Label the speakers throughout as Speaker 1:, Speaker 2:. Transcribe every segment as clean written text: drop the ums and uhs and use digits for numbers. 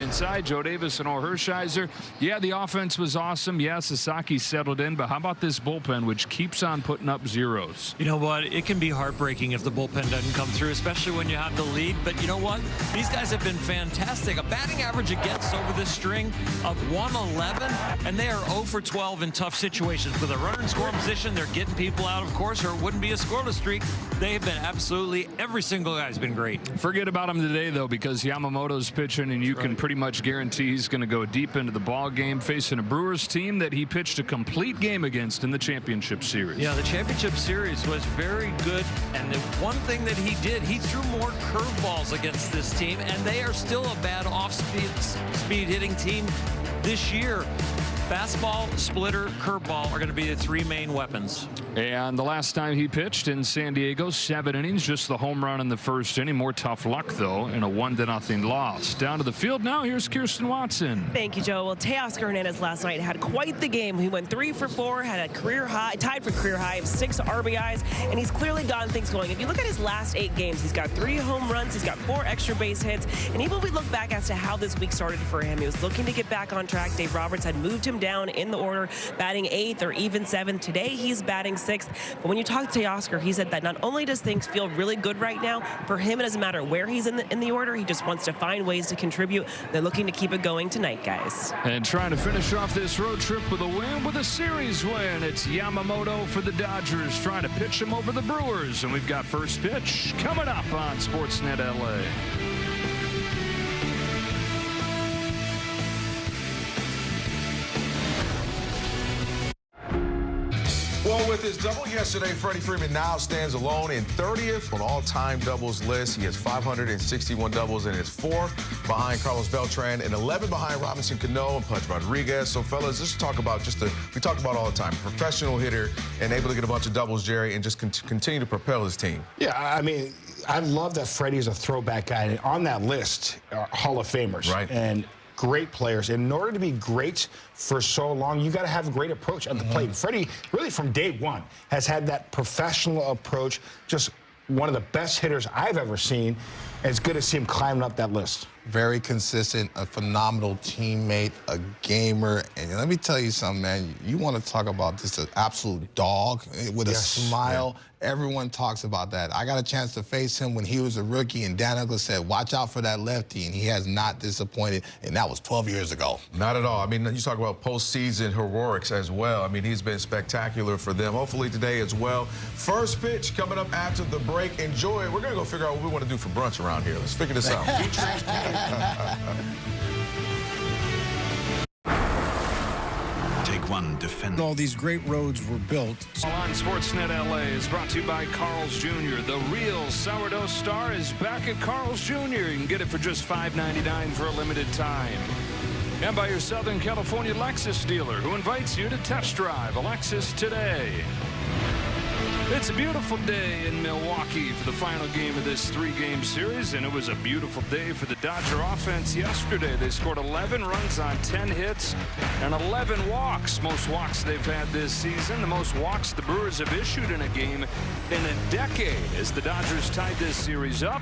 Speaker 1: Inside, Joe Davis and Hershiser. Yeah, the offense was awesome. Yeah, Sasaki settled in, but how about this bullpen, which keeps on putting up zeros?
Speaker 2: You know what? It can be heartbreaking if the bullpen doesn't come through, especially when you have the lead. But you know what? These guys have been fantastic. A batting average against over this string of 111, and they are 0 for 12 in tough situations. With a runner in scoring position, they're getting people out, of course, or it wouldn't be a scoreless streak. They have been absolutely, every single guy's been great.
Speaker 1: Forget about him today, though, because Yamamoto's pitching, and you can pretty much guarantee he's going to go deep into the ball game, facing a Brewers team that he pitched a complete game against in the championship series.
Speaker 2: Yeah, the championship series was very good, and the one thing that he did, he threw more curveballs against this team, and they are still a bad off-speed hitting team this year. Fastball, splitter, curveball are going to be the three main weapons.
Speaker 1: And the last time he pitched in San Diego, 7 innings, just the home run in the first inning. More tough luck, though, in a 1-0 loss. Down to the field now, here's Kirsten Watson.
Speaker 3: Thank you, Joe. Well, Teoscar Hernandez last night had quite the game. He went 3 for 4, had a career high, tied for career high of 6 RBIs, and he's clearly gotten things going. If you look at his last 8 games, he's got 3 home runs, he's got 4 extra base hits, and even when we look back as to how this week started for him, he was looking to get back on track. Dave Roberts had moved him down in the order, batting 8th or even 7th. Today, he's batting 6th. But when you talk to Teoscar, he said that not only does things feel really good right now, for him it doesn't matter where he's in the order. He just wants to find ways to contribute. They're looking to keep it going tonight, guys.
Speaker 1: And trying to finish off this road trip with a win, with a series win. It's Yamamoto for the Dodgers trying to pitch him over the Brewers. And we've got first pitch coming up on SportsNet LA.
Speaker 4: Well, with his double yesterday, Freddie Freeman now stands alone in 30th on all-time doubles list. He has 561 doubles and is 4th behind Carlos Beltran and 11 behind Robinson Cano and Pudge Rodriguez. So, fellas, let's talk about we talk about all the time, professional hitter and able to get a bunch of doubles, Jerry, and just continue to propel his team.
Speaker 5: Yeah, I mean, I love that Freddie's a throwback guy. And on that list are Hall of Famers.
Speaker 4: Right.
Speaker 5: And great players. In order to be great for so long, you got to have a great approach at the plate. Freddie, really from day one, has had that professional approach. Just one of the best hitters I've ever seen. And it's good to see him climbing up that list.
Speaker 6: Very consistent, a phenomenal teammate, a gamer. And let me tell you something, man. You want to talk about just an absolute dog with a smile. Yeah. Everyone talks about that. I got a chance to face him when he was a rookie, and Dan Douglas said, watch out for that lefty, and he has not disappointed, and that was 12 years ago.
Speaker 4: Not at all. I mean, you talk about postseason heroics as well. I mean, he's been spectacular for them. Hopefully today as well. First pitch coming up after the break. Enjoy it. We're going to go figure out what we want to do for brunch around here. Let's figure this out.
Speaker 7: Take one, defend.
Speaker 8: All these great roads were built.
Speaker 1: On SportsNet LA is brought to you by Carl's Jr. The real sourdough star is back at Carl's Jr. You can get it for just $5.99 for a limited time. And by your Southern California Lexus dealer, who invites you to test drive a Lexus today. It's a beautiful day in Milwaukee for the final game of this 3-game series, and it was a beautiful day for the Dodger offense yesterday. They scored 11 runs on 10 hits and 11 walks, most walks they've had this season, the most walks the Brewers have issued in a game in a decade as the Dodgers tied this series up.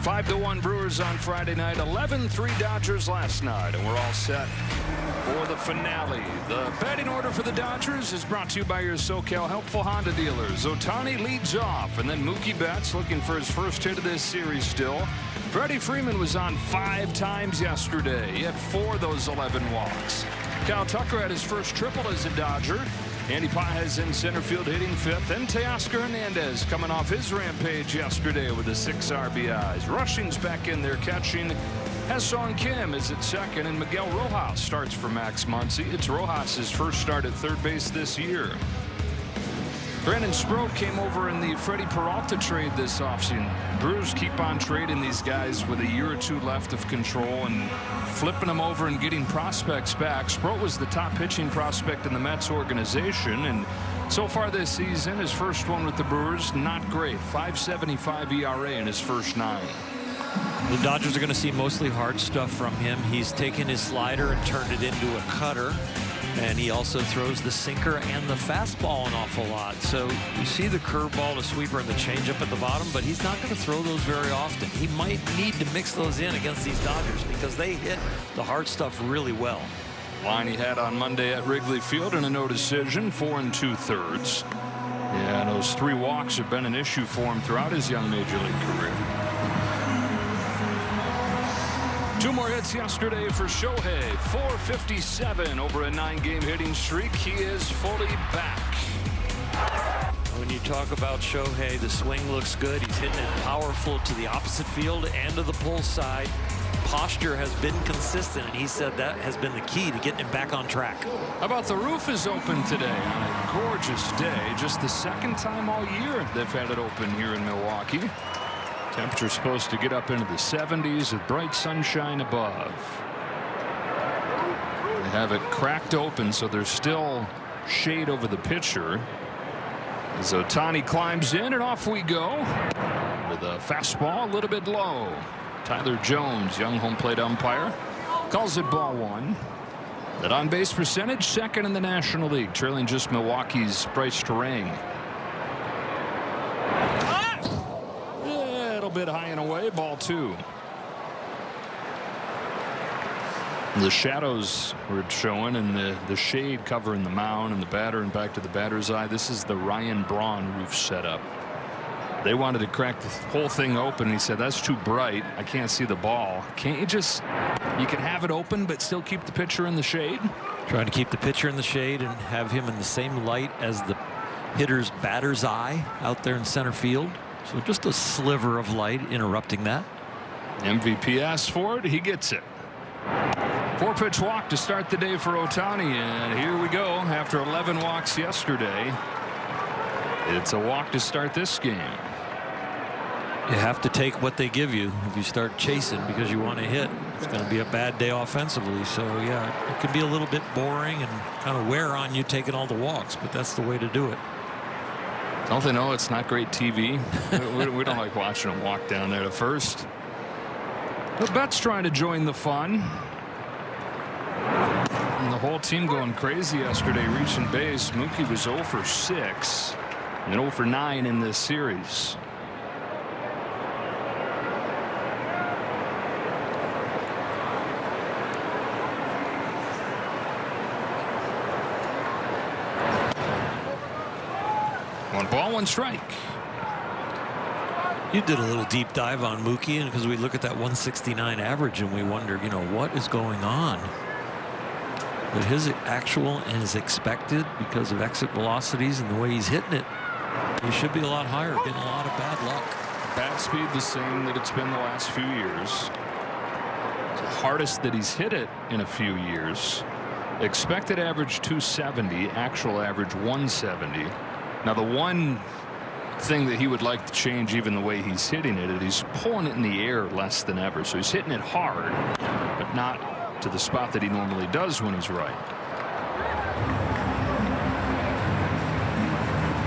Speaker 1: 5-1 Brewers on Friday night, 11-3 Dodgers last night, and we're all set for the finale. The batting order for the Dodgers is brought to you by your SoCal Helpful Honda dealers. Ohtani leads off, and then Mookie Betts looking for his first hit of this series still. Freddie Freeman was on 5 times yesterday. He had 4 of those 11 walks. Kyle Tucker had his first triple as a Dodger. Andy Paez in center field hitting 5th. And Teoscar Hernandez coming off his rampage yesterday with the 6 RBIs. Rushing's back in there catching. Ha-Seong Kim is at 2nd, and Miguel Rojas starts for Max Muncy. It's Rojas' first start at 3rd base this year. Brandon Sproat came over in the Freddie Peralta trade this offseason. Brewers keep on trading these guys with a year or 2 left of control and flipping them over and getting prospects back. Sproat was the top pitching prospect in the Mets organization, and so far this season, his first one with the Brewers, not great. 5.75 ERA in his first 9.
Speaker 2: The Dodgers are going to see mostly hard stuff from him. He's taken his slider and turned it into a cutter. And he also throws the sinker and the fastball an awful lot. So you see the curveball, the sweeper, and the changeup at the bottom, but he's not going to throw those very often. He might need to mix those in against these Dodgers because they hit the hard stuff really well.
Speaker 1: Line he had on Monday at Wrigley Field in a no decision, 4 2/3. Yeah, those 3 walks have been an issue for him throughout his young major league career. 2 more hits yesterday for Shohei. 457 over a 9-game hitting streak. He is fully back.
Speaker 2: When you talk about Shohei, the swing looks good. He's hitting it powerful to the opposite field and to the pull side. Posture has been consistent, and he said that has been the key to getting him back on track.
Speaker 1: How about the roof is open today on a gorgeous day. Just the 2nd time all year they've had it open here in Milwaukee. Temperature's supposed to get up into the 70s with bright sunshine above. They have it cracked open, so there's still shade over the pitcher. As Ohtani climbs in, and off we go with a fastball a little bit low. Tyler Jones, young home plate umpire, calls it ball 1. That on base percentage, 2nd in the National League, trailing just Milwaukee's Bryce Terang. A little bit high and away, ball 2. The shadows were showing, and the shade covering the mound and the batter and back to the batter's eye. This is the Ryan Braun roof setup. They wanted to crack the whole thing open. He said, that's too bright. I can't see the ball. Can't you just, you can have it open but still keep the pitcher in the shade?
Speaker 2: Trying to keep the pitcher in the shade and have him in the same light as the hitter's batter's eye out there in center field. So just a sliver of light interrupting that.
Speaker 1: MVP asks for it. He gets it. 4-pitch walk to start the day for Ohtani, and here we go. After 11 walks yesterday, it's a walk to start this game.
Speaker 2: You have to take what they give you. If you start chasing because you want to hit, it's going to be a bad day offensively. So yeah, it could be a little bit boring and kind of wear on you taking all the walks, but that's the way to do it.
Speaker 1: Don't they know it's not great TV? we don't like watching them walk down there to first. But Betts trying to join the fun. And the whole team going crazy yesterday, reaching base. Mookie was 0 for 6 and 0 for 9 in this series. One ball, one strike.
Speaker 2: You did a little deep dive on Mookie, and because we look at that 169 average and we wonder, you know, what is going on? But his actual and his expected, because of exit velocities and the way he's hitting it, he should be a lot higher. Getting a lot of bad luck.
Speaker 1: Bat speed the same that it's been the last few years. It's the hardest that he's hit it in a few years. Expected average 270, actual average 170. Now the one thing that he would like to change, even the way he's hitting it, is he's pulling it in the air less than ever. So he's hitting it hard, but not to the spot that he normally does when he's right.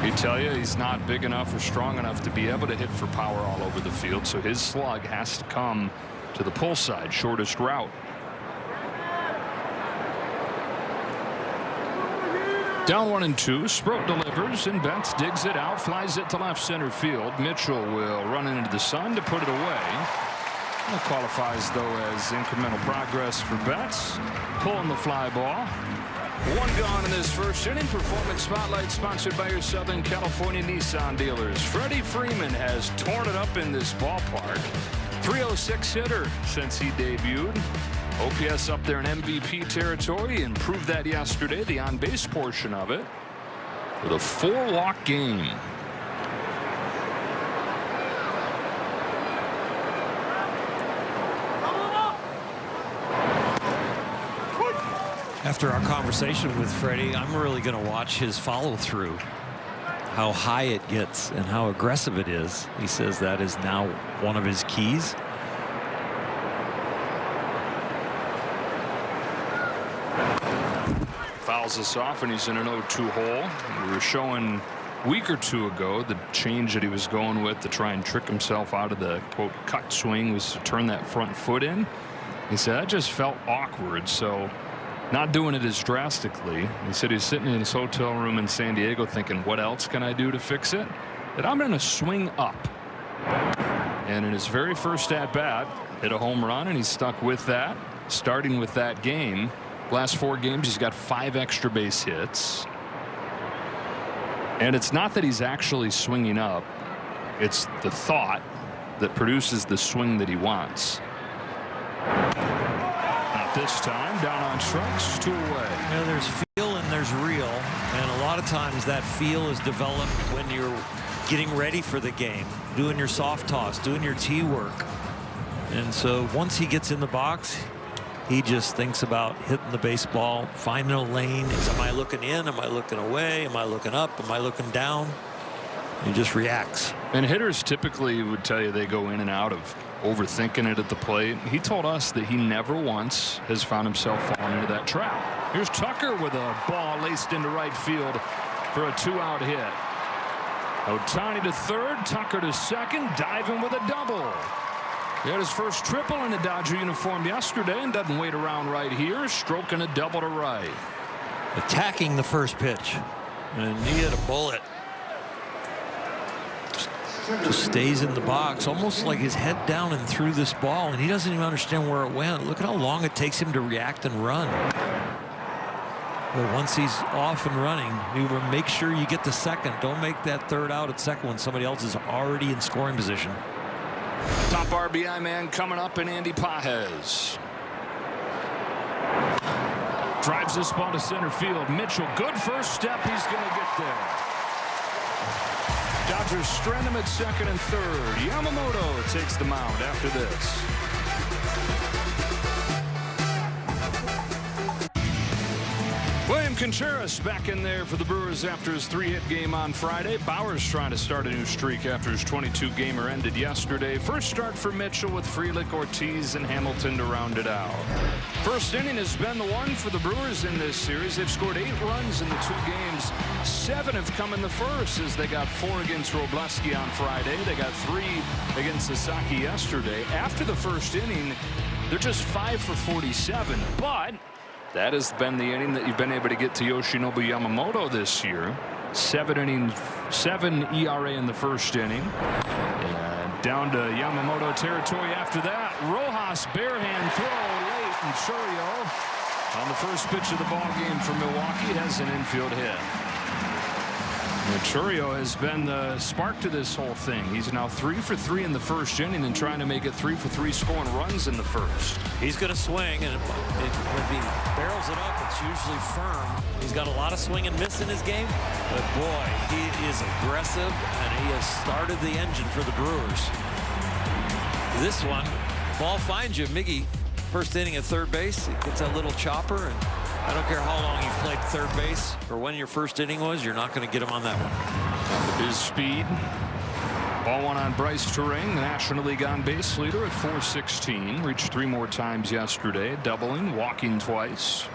Speaker 1: He tell you he's not big enough or strong enough to be able to hit for power all over the field, so his slug has to come to the pull side, shortest route. Down 1-2. Sproat delivers, and Betts digs it out, flies it to left center field. Mitchell will run it into the sun to put it away. That qualifies, though, as incremental progress for Betts. Pulling the fly ball. 1 gone in this first inning. Performance Spotlight sponsored by your Southern California Nissan dealers. Freddie Freeman has torn it up in this ballpark. 306 hitter since he debuted. OPS up there in MVP territory, and proved that yesterday, the on-base portion of it, with a 4-walk game.
Speaker 2: After our conversation with Freddie, I'm really going to watch his follow-through, how high it gets and how aggressive it is. He says that is now one of his keys.
Speaker 1: Fouls us off, and he's in an 0-2 hole. We were showing week or two ago, the change that he was going with to try and trick himself out of the, quote, cut swing was to turn that front foot in. He said, that just felt awkward, so not doing it as drastically. He said he's sitting in his hotel room in San Diego thinking, what else can I do to fix it? That I'm going to swing up. And in his very first at-bat, hit a home run, and he's stuck with that, starting with that game. Last 4 games, he's got 5 extra base hits. And it's not that he's actually swinging up. It's the thought that produces the swing that he wants. Not this time. Down on strikes, 2 away.
Speaker 2: Yeah, there's feel and there's real. And a lot of times that feel is developed when you're getting ready for the game, doing your soft toss, doing your tee work. And so once he gets in the box, he just thinks about hitting the baseball, finding a lane. Am I looking in? Am I looking away? Am I looking up? Am I looking down? He just reacts.
Speaker 1: And hitters typically would tell you they go in and out of overthinking it at the plate. He told us that he never once has found himself falling into that trap. Here's Tucker with a ball laced into right field for a 2-out hit. Ohtani to third, Tucker to second, diving with a double. He had his first triple in a Dodger uniform yesterday and doesn't wait around right here, stroking a double to right.
Speaker 2: Attacking the first pitch, and he hit a bullet. Just stays in the box, almost like his head down and threw this ball, and he doesn't even understand where it went. Look at how long it takes him to react and run. But once he's off and running, you will make sure you get to second. Don't make that third out at second when somebody else is already in scoring position.
Speaker 1: Top RBI man coming up in Andy Pages. Drives this ball to center field. Mitchell, good first step. He's going to get there. Dodgers strand him at second and third. Yamamoto takes the mound after this. William Contreras back in there for the Brewers after his 3-hit game on Friday. Bauer's trying to start a new streak after his 22-gamer ended yesterday. First start for Mitchell with Frelick, Ortiz, and Hamilton to round it out. First inning has been the one for the Brewers in this series. They've scored 8 runs in the 2 games. 7 have come in the first as they got 4 against Robleski on Friday. They got 3 against Sasaki yesterday. After the first inning, they're just 5 for 47, but that has been the inning that you've been able to get to Yoshinobu Yamamoto this year. 7 innings, 7 ERA in the first inning. And down to Yamamoto territory after that. Rojas barehand throw late, and Chourio on the first pitch of the ball game for Milwaukee has an infield hit. Chourio has been the spark to this whole thing. He's now 3 for 3 in the first inning and trying to make it 3 for 3 scoring runs in the first.
Speaker 2: He's going to swing, and if he barrels it up, it's usually firm. He's got a lot of swing and miss in his game, but boy, he is aggressive, and he has started the engine for the Brewers. This one, ball finds you. Miggy, first inning at third base, he gets that little chopper, and I don't care how long you've played third base or when your first inning was, you're not going to get him on that one.
Speaker 1: His speed. Ball one on Bryce Turang, the National League on base leader at 416. Reached 3 more times yesterday, doubling, walking twice.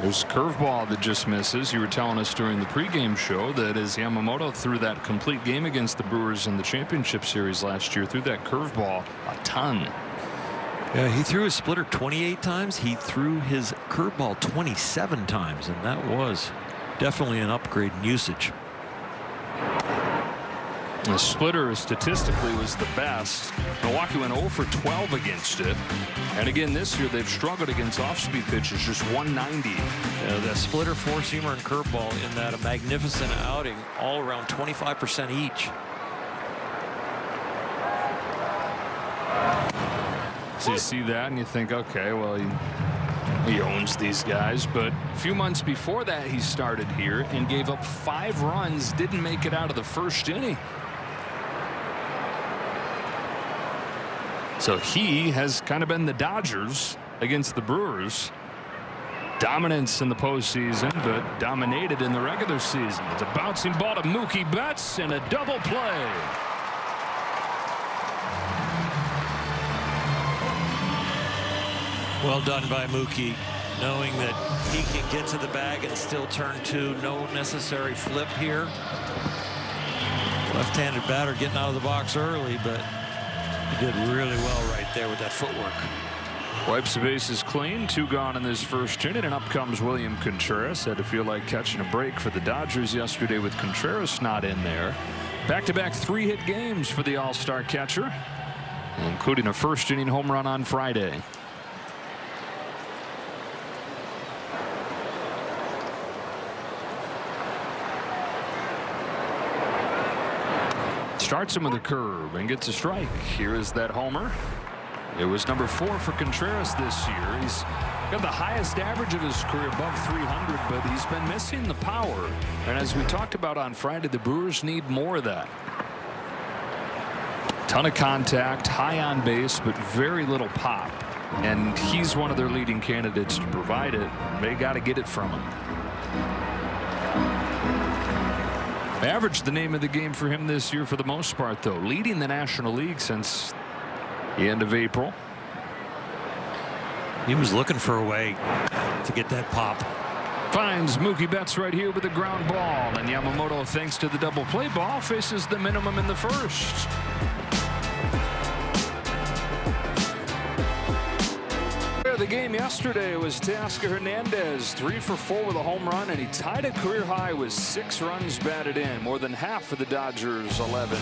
Speaker 1: There's a curveball that just misses. You were telling us during the pregame show that as Yamamoto threw that complete game against the Brewers in the championship series last year, threw that curveball a ton.
Speaker 2: Yeah, he threw his splitter 28 times. He threw his curveball 27 times, and that was definitely an upgrade in usage.
Speaker 1: The splitter statistically was the best. Milwaukee went 0 for 12 against it. And again, this year they've struggled against off-speed pitches, just 190.
Speaker 2: The splitter, four-seamer, and curveball in that a magnificent outing, all around 25% each.
Speaker 1: So you see that and you think, okay, well, he owns these guys. But a few months before that, he started here and gave up 5 runs, didn't make it out of the first inning. So he has kind of been the Dodgers against the Brewers. Dominance in the postseason, but dominated in the regular season. It's a bouncing ball to Mookie Betts and a double play.
Speaker 2: Well done by Mookie, knowing that he can get to the bag and still turn two. No necessary flip here. Left-handed batter getting out of the box early, but he did really well right there with that footwork.
Speaker 1: Wipes the bases clean. 2 gone in this first inning, and up comes William Contreras. Had to feel like catching a break for the Dodgers yesterday with Contreras not in there. Back-to-back 3-hit games for the All-Star catcher, including a first-inning home run on Friday. Starts him with a curve and gets a strike. Here is that homer. It was number 4 for Contreras this year. He's got the highest average of his career, above 300, but he's been missing the power. And as we talked about on Friday, the Brewers need more of that. Ton of contact, high on base, but very little pop. And he's one of their leading candidates to provide it. They got to get it from him. Average, the name of the game for him this year for the most part, though, leading the National League since the end of April.
Speaker 2: He was looking for a way to get that pop.
Speaker 1: Finds Mookie Betts right here with a ground ball, and Yamamoto, thanks to the double play ball, faces the minimum in the first. The game yesterday was Teoscar Hernandez, 3 for 4 with a home run, and he tied a career high with 6 runs batted in, more than half for the Dodgers' 11.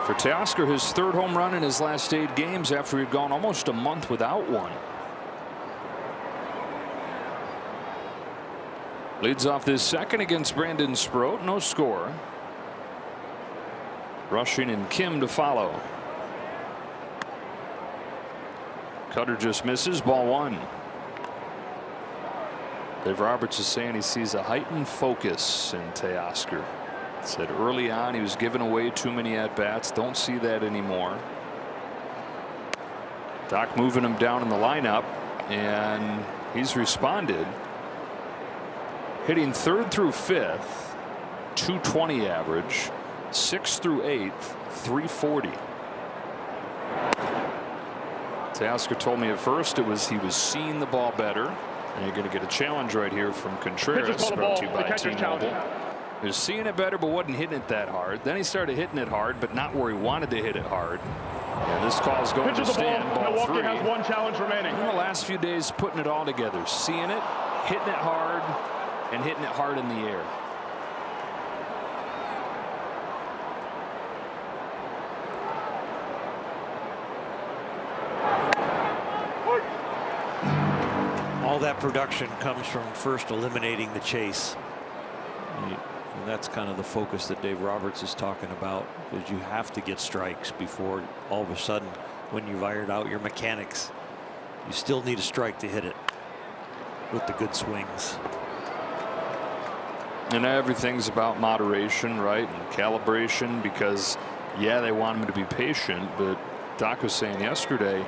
Speaker 1: For Teoscar, his 3rd home run in his last 8 games after he'd gone almost a month without one. Leads off this second against Brandon Sproat, no score. Rushing and Kim to follow. Cutter just misses, ball 1. Dave Roberts is saying he sees a heightened focus in Teoscar. Said early on he was giving away too many at-bats. Don't see that anymore. Doc moving him down in the lineup, and he's responded. Hitting 3rd through 5th, 220 average, 6th through 8th, 340. Teoscar told me at first he was seeing the ball better, and you're going to get a challenge right here from Contreras, brought to you by T-Mobile. He was seeing it better, but wasn't hitting it that hard. Then he started hitting it hard, but not where he wanted to hit it hard. And this call is going to stand, ball
Speaker 7: Milwaukee
Speaker 1: 3.
Speaker 7: has 1 challenge remaining.
Speaker 1: In the last few days, putting it all together, seeing it, hitting it hard, and hitting it hard in the air.
Speaker 2: All that production comes from first eliminating the chase. And that's kind of the focus that Dave Roberts is talking about, because you have to get strikes before all of a sudden, when you've ironed out your mechanics, you still need a strike to hit it with the good swings.
Speaker 1: And everything's about moderation, right, and calibration, because yeah, they want him to be patient, but Doc was saying yesterday,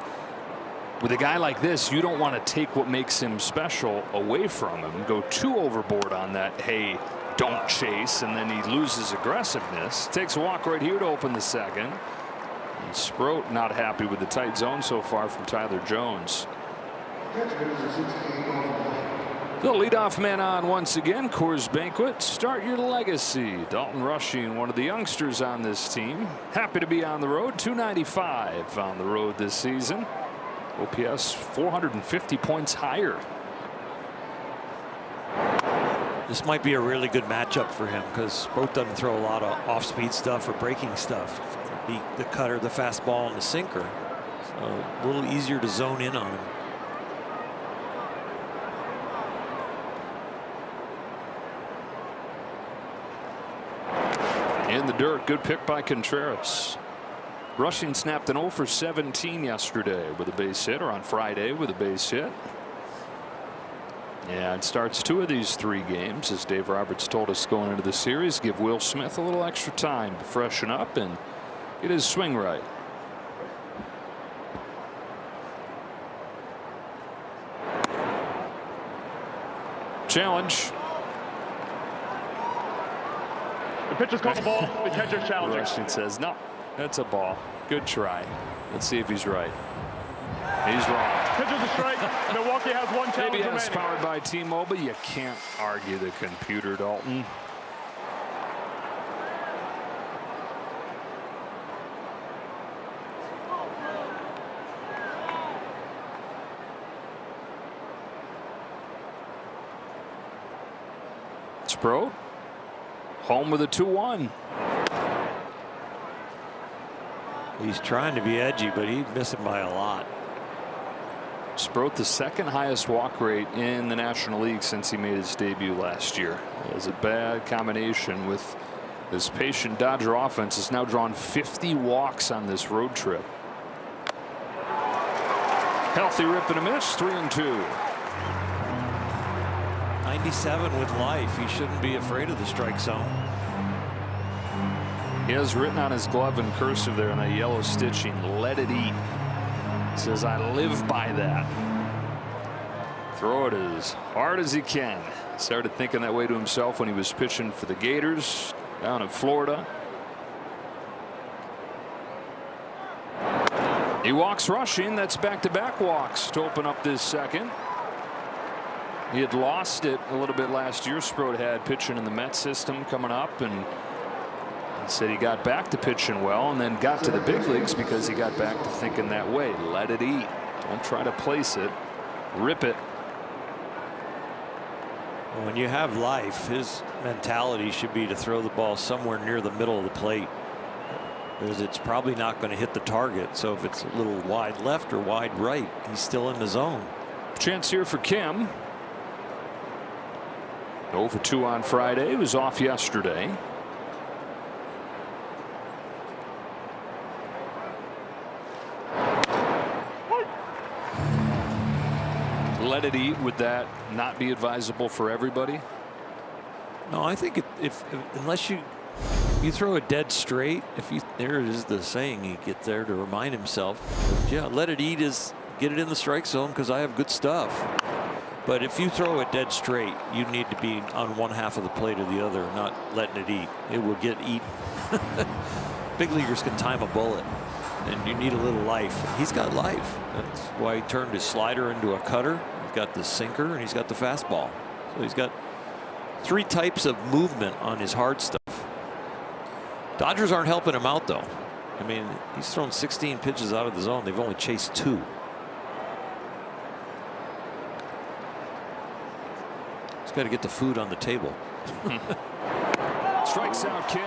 Speaker 1: with a guy like this, you don't want to take what makes him special away from him, go too overboard on that, hey, don't chase, and then he loses aggressiveness. Takes a walk right here to open the second. And Sproat not happy with the tight zone so far from Tyler Jones. The leadoff man on once again, Coors Banquet. Start your legacy. Dalton Rushing, one of the youngsters on this team. Happy to be on the road. 295 on the road this season. OPS 450 points higher.
Speaker 2: This might be a really good matchup for him, because Sproat doesn't throw a lot of off-speed stuff or breaking stuff. It could be the cutter, the fastball, and the sinker. So a little easier to zone in on him.
Speaker 1: In the dirt, good pick by Contreras. Rushing snapped an 0 for 17 yesterday with a base hit, or on Friday with a base hit. And starts 2 of these 3 games, as Dave Roberts told us going into the series. Give Will Smith a little extra time to freshen up and get his swing right. Challenge.
Speaker 7: The pitch is called a ball. The catcher's challenging.
Speaker 1: Rushing says, no, that's a ball. Good try. Let's see if he's right. He's wrong.
Speaker 7: Pitches a strike. Milwaukee has one challenge
Speaker 1: Maybe
Speaker 7: remaining.
Speaker 1: powered by T-Mobile. You can't argue the computer, Dalton. Sproat home with a 2-1.
Speaker 2: He's trying to be edgy, but he's missing by a lot.
Speaker 1: Sproat, the second highest walk rate in the National League since he made his debut last year. It was a bad combination with this patient Dodger offense has now drawn 50 walks on this road trip. Healthy rip and a miss, 3-2.
Speaker 2: 97 with life. He shouldn't be afraid of the strike zone.
Speaker 1: He has written on his glove in cursive there in that yellow stitching, "Let it eat." He says, "I live by that." Throw it as hard as he can. Started thinking that way to himself when he was pitching for the Gators down in Florida. He walks rushing. That's back-to-back walks to open up this second. He had lost it a little bit last year. Sproat had pitching in the Met system coming up, and he said he got back to pitching well and then got to the big leagues because he got back to thinking that way. Let it eat. Don't try to place it. Rip it.
Speaker 2: When you have life, his mentality should be to throw the ball somewhere near the middle of the plate, because it's probably not going to hit the target. So if it's a little wide left or wide right, he's still in the zone.
Speaker 1: Chance here for Kim. 0 for 2 on Friday. He was off yesterday. Let it eat. Would that not be advisable for everybody?
Speaker 2: No, I think if unless you throw it dead straight, there is the saying he gets there to remind himself. Yeah, let it eat is get it in the strike zone because I have good stuff. But if you throw it dead straight, you need to be on one half of the plate or the other, not letting it eat. It will get eaten. Big leaguers can time a bullet, and you need a little life. He's got life. That's why he turned his slider into a cutter. He's got the sinker and he's got the fastball. So he's got 3 types of movement on his hard stuff. Dodgers aren't helping him out, though. I mean, he's thrown 16 pitches out of the zone. They've only chased 2. Got to get the food on the table.
Speaker 1: Strikes out Kim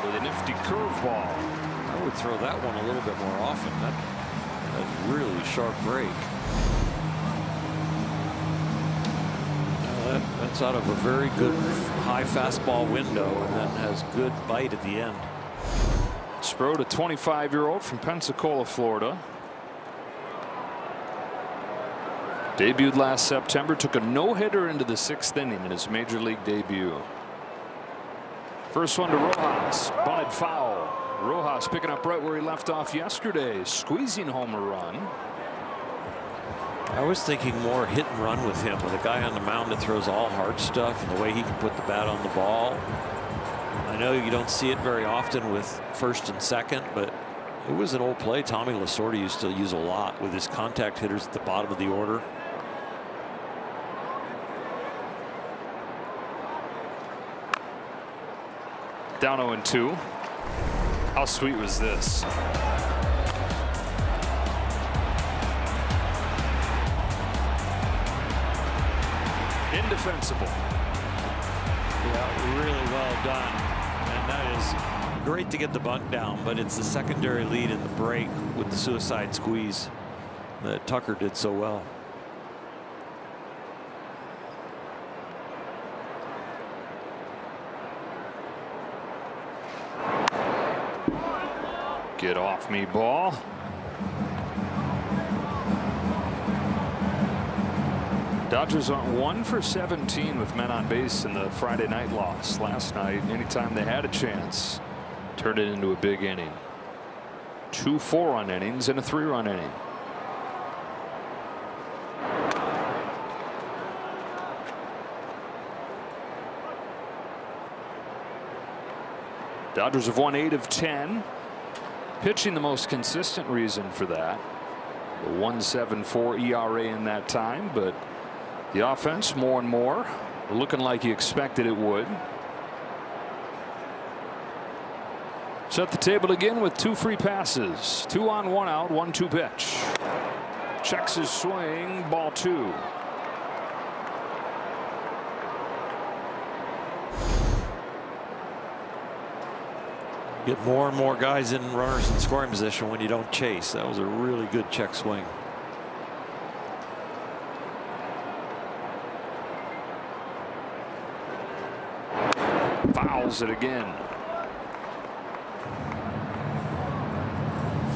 Speaker 1: with a nifty curveball.
Speaker 2: I would throw that one a little bit more often. That's really sharp break. That's out of a very good high fastball window and then has good bite at the end.
Speaker 1: Sproat, a 25-year-old from Pensacola, Florida. Debuted last September, took a no-hitter into the 6th inning in his major league debut. First one to Rojas, bunted foul. Rojas picking up right where he left off yesterday, squeezing home a run.
Speaker 2: I was thinking more hit and run with him, with a guy on the mound that throws all hard stuff and the way he can put the bat on the ball. I know you don't see it very often with first and second, but it was an old play Tommy Lasorda used to use a lot with his contact hitters at the bottom of the order.
Speaker 1: Down 0-2. How sweet was this? Indefensible.
Speaker 2: Yeah, really well done. And that is great to get the bunt down, but it's the secondary lead in the break with the suicide squeeze that Tucker did so well.
Speaker 1: Get off me, ball. Dodgers are 1 for 17 with men on base in the Friday night loss. Last night, anytime they had a chance, turned it into a big inning. 2 4-run innings and a 3-run inning. Dodgers have won 8 of 10. Pitching the most consistent reason for that. The 1.74 ERA in that time, but the offense more and more looking like you expected it would. Set the table again with 2 free passes. 2 on, 1 out, 1-2 pitch. Checks his swing, ball 2.
Speaker 2: Get more and more guys in runners in scoring position when you don't chase. That was a really good check swing.
Speaker 1: Fouls it again.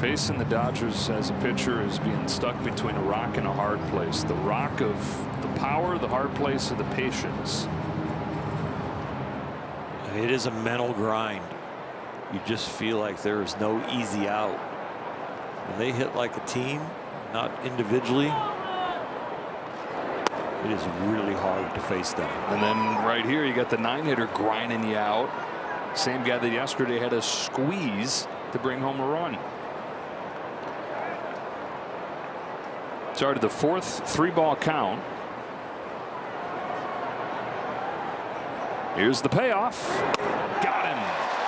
Speaker 1: Facing the Dodgers as a pitcher is being stuck between a rock and a hard place. The rock of the power, the hard place of the patience.
Speaker 2: It is a mental grind. You just feel like there is no easy out. When they hit like a team, not individually, it is really hard to face them.
Speaker 1: And then right here you got the 9-hitter grinding you out. Same guy that yesterday had a squeeze to bring home a run. Started the 4th 3-ball count. Here's the payoff. Got him.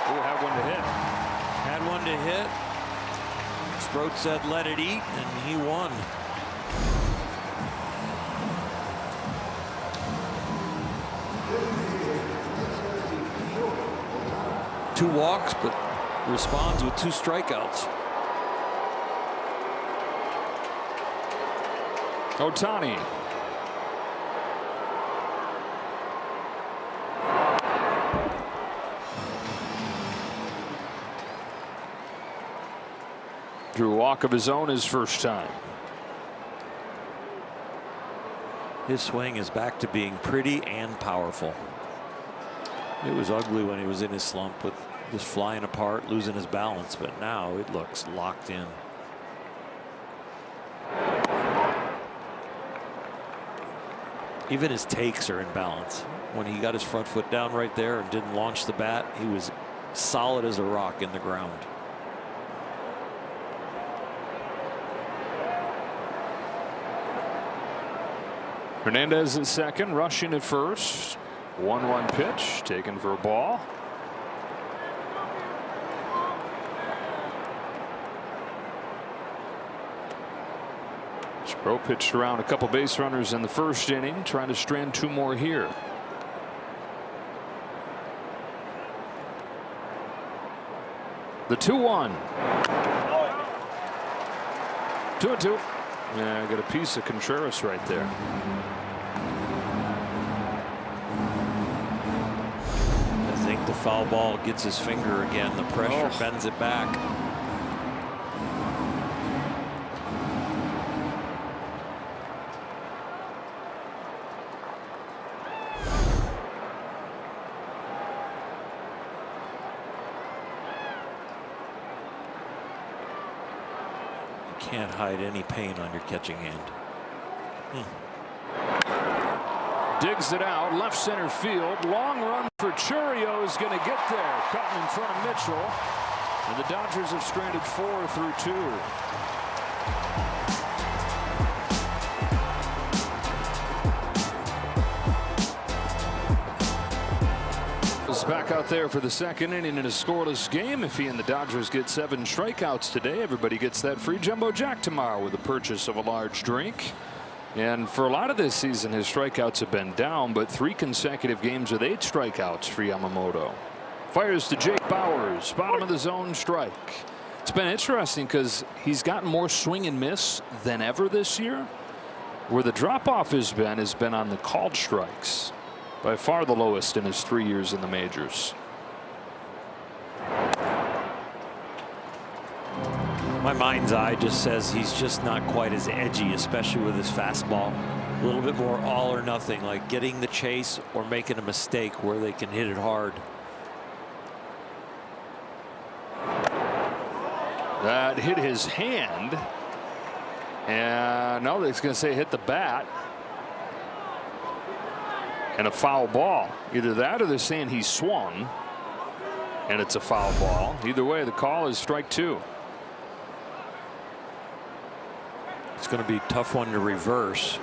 Speaker 1: Who had one to hit?
Speaker 2: Had one to hit. Sproat said let it eat, and he won. Two walks, but responds with 2 strikeouts.
Speaker 1: Ohtani. Drew a walk of his own his first time.
Speaker 2: His swing is back to being pretty and powerful. It was ugly when he was in his slump with just flying apart, losing his balance, but now it looks locked in. Even his takes are in balance. When he got his front foot down right there and didn't launch the bat, he was solid as a rock in the ground.
Speaker 1: Hernandez at second, rushing at first. 1-1 pitch taken for a ball. Sproat pitched around a couple base runners in the first inning, trying to strand 2 more here. The 2-1. 2-2. Yeah, I got a piece of Contreras right there.
Speaker 2: I think the foul ball gets his finger again. The pressure bends it back. Can't hide any pain on your catching hand.
Speaker 1: Digs it out, left center field. Long run for Churio is going to get there. Cutting in front of Mitchell. And the Dodgers have stranded 4 through 2. Back out there for the second inning in a scoreless game. If he and the Dodgers get 7 strikeouts today, everybody gets that free Jumbo Jack tomorrow with the purchase of a large drink. And for a lot of this season, his strikeouts have been down, but 3 consecutive games with 8 strikeouts for Yamamoto. Fires to Jake Bauers, bottom of the zone strike. It's been interesting because he's gotten more swing and miss than ever this year. Where the drop off has been on the called strikes. By far the lowest in his 3 years in the majors.
Speaker 2: My mind's eye just says he's just not quite as edgy, especially with his fastball. A little bit more all or nothing, like getting the chase or making a mistake where they can hit it hard.
Speaker 1: That hit his hand. And no, they're going to say hit the bat. And a foul ball. Either that or they're saying he swung and it's a foul ball. Either way, the call is strike 2.
Speaker 2: It's going to be a tough one to reverse.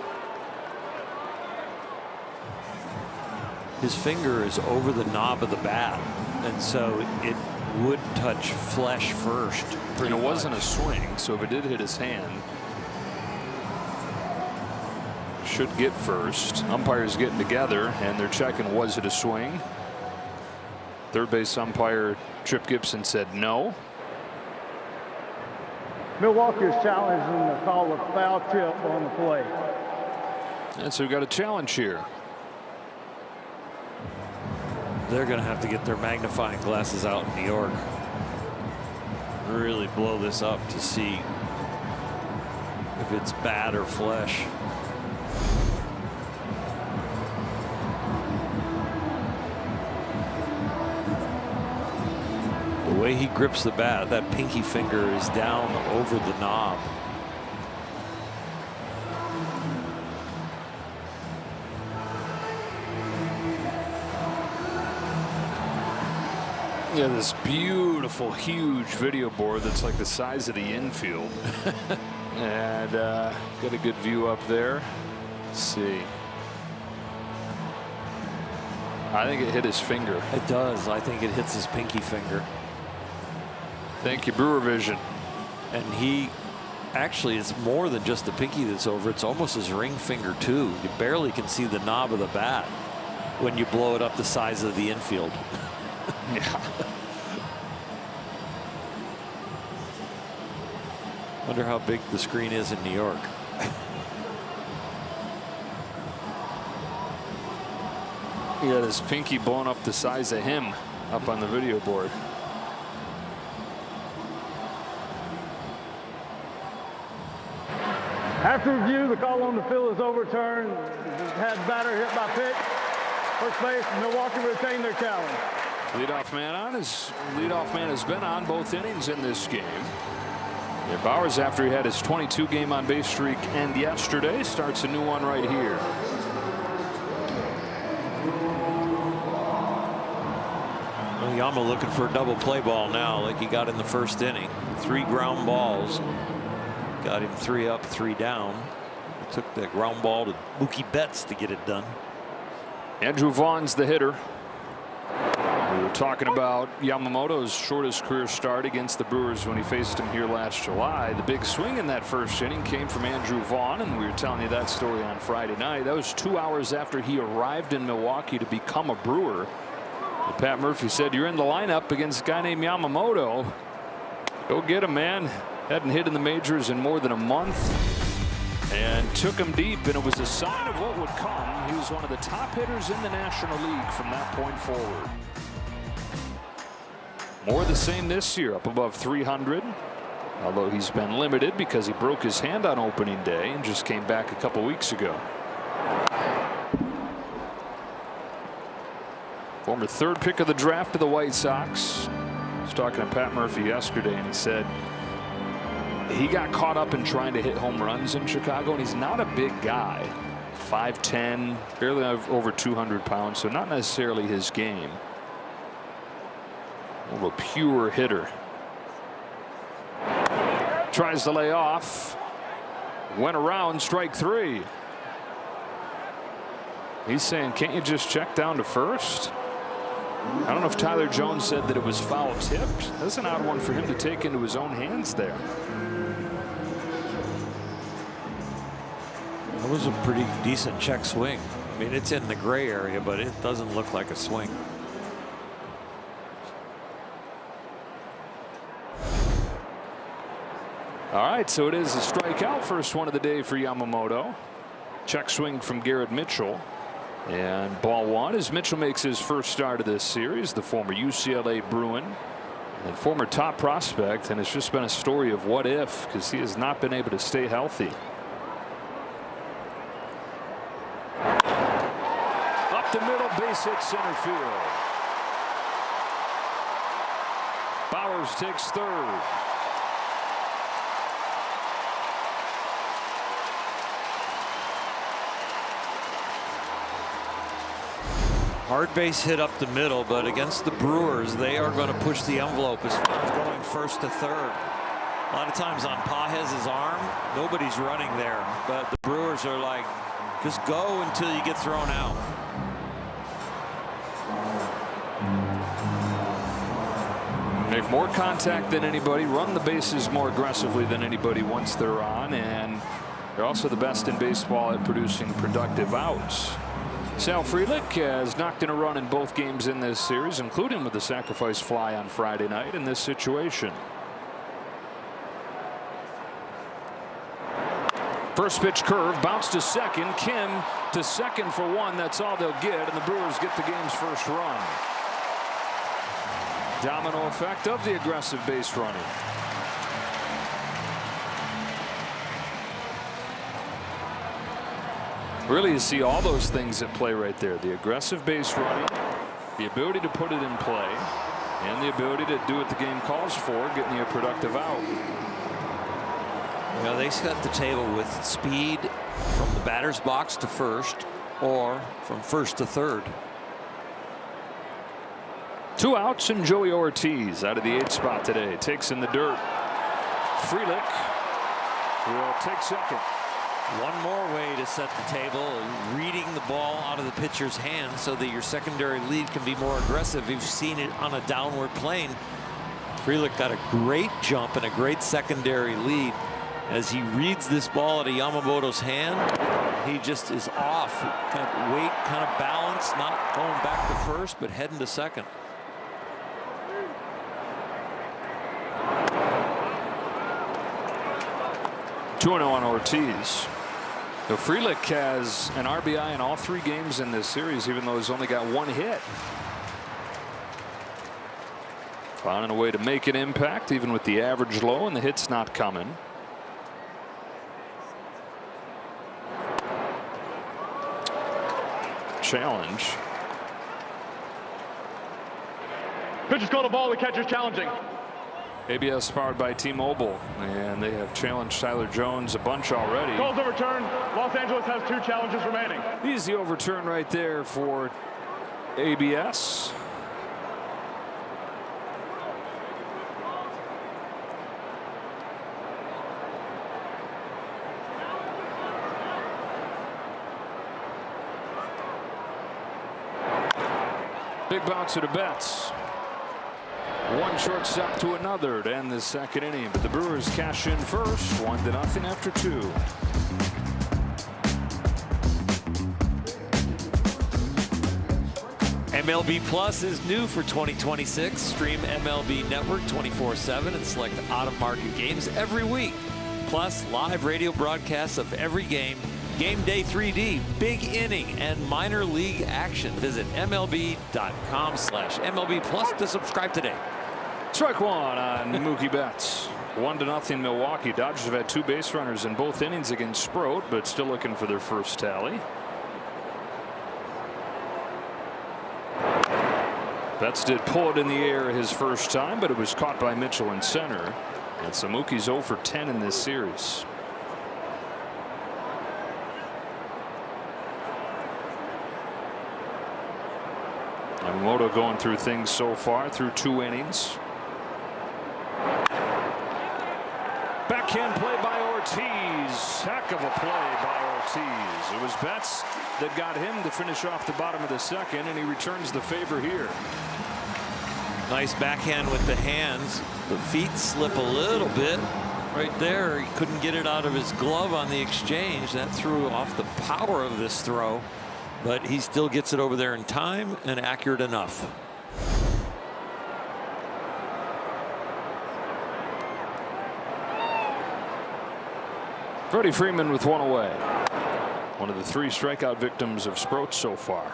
Speaker 2: His finger is over the knob of the bat, and so it would touch flesh first.
Speaker 1: And it wasn't a swing, so if it did hit his hand, should get first. Umpires getting together, and they're checking, was it a swing? Third base umpire Chip Gibson said no.
Speaker 7: Milwaukee is challenging the call of foul tip on the play.
Speaker 1: And so we got a challenge here.
Speaker 2: They're going to have to get their magnifying glasses out in New York. Really blow this up to see if it's bat or flesh. The way he grips the bat, that pinky finger is down over the knob.
Speaker 1: Yeah, this beautiful, huge video board that's like the size of the infield. And got a good view up there. Let's see. I think it hit his finger.
Speaker 2: It does. I think it hits his pinky finger.
Speaker 1: Thank you, Brewer Vision.
Speaker 2: And he actually, it's more than just the pinky that's over. It's almost his ring finger too. You barely can see the knob of the bat when you blow it up the size of the infield.
Speaker 1: Yeah.
Speaker 2: Wonder how big the screen is in New York.
Speaker 1: He got his pinky blown up the size of him up on the video board.
Speaker 7: After review, the call on the field is overturned. Had batter hit by pitch. First base, Milwaukee retained their challenge.
Speaker 1: Leadoff man has been on both innings in this game. Yeah, Bowers, after he had his 22 game on base streak end yesterday, starts a new one right here.
Speaker 2: Well, Yama looking for a double play ball now, like he got in the first inning. 3 ground balls. Got him 3 up, 3 down. It took the ground ball to Mookie Betts to get it done.
Speaker 1: Andrew Vaughn's the hitter. We were talking about Yamamoto's shortest career start against the Brewers when he faced him here last July. The big swing in that first inning came from Andrew Vaughn, and we were telling you that story on Friday night. That was 2 hours after he arrived in Milwaukee to become a Brewer. And Pat Murphy said, "You're in the lineup against a guy named Yamamoto. Go get him, man." Hadn't hit in the majors in more than a month, and took him deep, and it was a sign of what would come. He was one of the top hitters in the National League from that point forward. More the same this year, up above 300, although he's been limited because he broke his hand on opening day and just came back a couple weeks ago. Former 3rd pick of the draft of the White Sox. I was talking to Pat Murphy yesterday, and he said he got caught up in trying to hit home runs in Chicago, and he's not a big guy. 5'10", barely over 200 pounds, so not necessarily his game. More of a pure hitter. Tries to lay off. Went around, strike 3. He's saying, can't you just check down to first? I don't know if Tyler Jones said that it was foul tipped. That's an odd one for him to take into his own hands there.
Speaker 2: It was a pretty decent check swing. I mean, it's in the gray area, but it doesn't look like a swing.
Speaker 1: All right, so it is a strikeout. First one of the day for Yamamoto. Check swing from Garrett Mitchell. And ball 1 as Mitchell makes his first start of this series. The former UCLA Bruin and former top prospect. And it's just been a story of what if, because he has not been able to stay healthy. Up the middle, base hit center field. Bowers takes 3rd.
Speaker 2: Hard base hit up the middle, but against the Brewers, they are going to push the envelope as far as going 1st to 3rd. A lot of times on Pages' arm, nobody's running there, but the Brewers are like, just go until you get thrown out.
Speaker 1: Make more contact than anybody, run the bases more aggressively than anybody once they're on, and they're also the best in baseball at producing productive outs. Sal Frelick has knocked in a run in both games in this series, including with the sacrifice fly on Friday night in this situation. First pitch curve, bounce to second. Kim to second for one. That's all they'll get, and the Brewers get the game's first run. Domino effect of the aggressive base running. Really, you see all those things at play right there. The aggressive base running, the ability to put it in play, and the ability to do what the game calls for, getting you a productive out.
Speaker 2: Well, they set the table with speed from the batter's box to first, or from first to third.
Speaker 1: 2 outs, and Joey Ortiz out of the 8th spot today takes in the dirt. Frelick will take second.
Speaker 2: One more way to set the table, reading the ball out of the pitcher's hand so that your secondary lead can be more aggressive. You've seen it on a downward plane. Frelick got a great jump and a great secondary lead. As he reads this ball out of Yamamoto's hand, he just is off. Kind of weight, kind of balance, not going back to first, but heading to second.
Speaker 1: Two-0 on Ortiz. So Frelick has an RBI in all 3 games in this series, even though he's only got 1 hit. Finding a way to make an impact, even with the average low and the hits not coming. Challenge.
Speaker 7: Pitch is called a ball. The catcher's challenging.
Speaker 1: ABS powered by T-Mobile, and they have challenged Tyler Jones a bunch already.
Speaker 7: Call's overturned. Los Angeles has 2 challenges remaining.
Speaker 1: Easy overturn right there for ABS. Big bounce to Betts. One shortstop to another to end the second inning, but the Brewers cash in first, 1-0 after 2.
Speaker 2: MLB Plus is new for 2026. Stream MLB Network 24/7 and select out-of-market games every week. Plus, live radio broadcasts of every game, game day 3D, big inning, and minor league action. Visit MLB.com/MLB Plus to subscribe today.
Speaker 1: Strike one on Mookie Betts. 1-0 Milwaukee. Dodgers have had 2 base runners in both innings against Sproat, but still looking for their first tally. Betts did pull it in the air his first time, but it was caught by Mitchell in center. And so Mookie's 0 for 10 in this series. Yamamoto going through things so far through 2 innings. Backhand play by Ortiz. Heck of a play by Ortiz. It was Betts that got him to finish off the bottom of the second, and he returns the favor here.
Speaker 2: Nice backhand with the hands. The feet slip a little bit right there. He couldn't get it out of his glove on the exchange. That threw off the power of this throw, but he still gets it over there in time and accurate enough.
Speaker 1: Freddie Freeman with 1 away. One of the 3 strikeout victims of Sproat so far.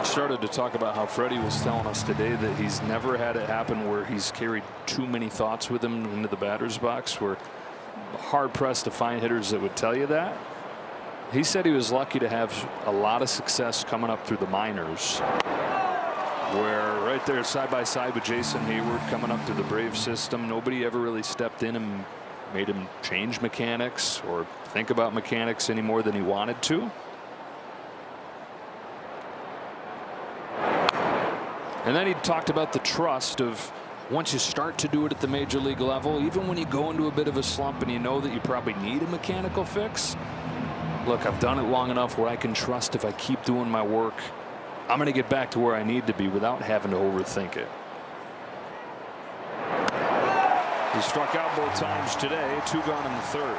Speaker 1: Started to talk about how Freddie was telling us today that he's never had it happen where he's carried too many thoughts with him into the batter's box. We're hard pressed to find hitters that would tell you that. He said he was lucky to have a lot of success coming up through the minors, where right there side by side with Jason Hayward coming up through the Brave system, nobody ever really stepped in and made him change mechanics or think about mechanics any more than he wanted to. And then he talked about the trust of once you start to do it at the major league level, even when you go into a bit of a slump and you know that you probably need a mechanical fix. Look, I've done it long enough where I can trust if I keep doing my work, I'm going to get back to where I need to be without having to overthink it. He struck out both times today, 2 gone in the third.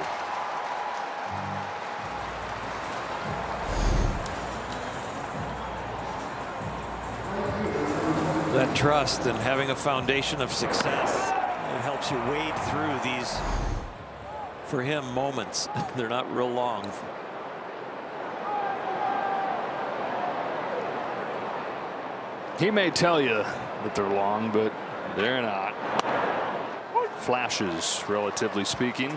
Speaker 2: That trust and having a foundation of success, it helps you wade through these, for him, moments. They're not real long.
Speaker 1: He may tell you that they're long, but they're not. Flashes, relatively speaking.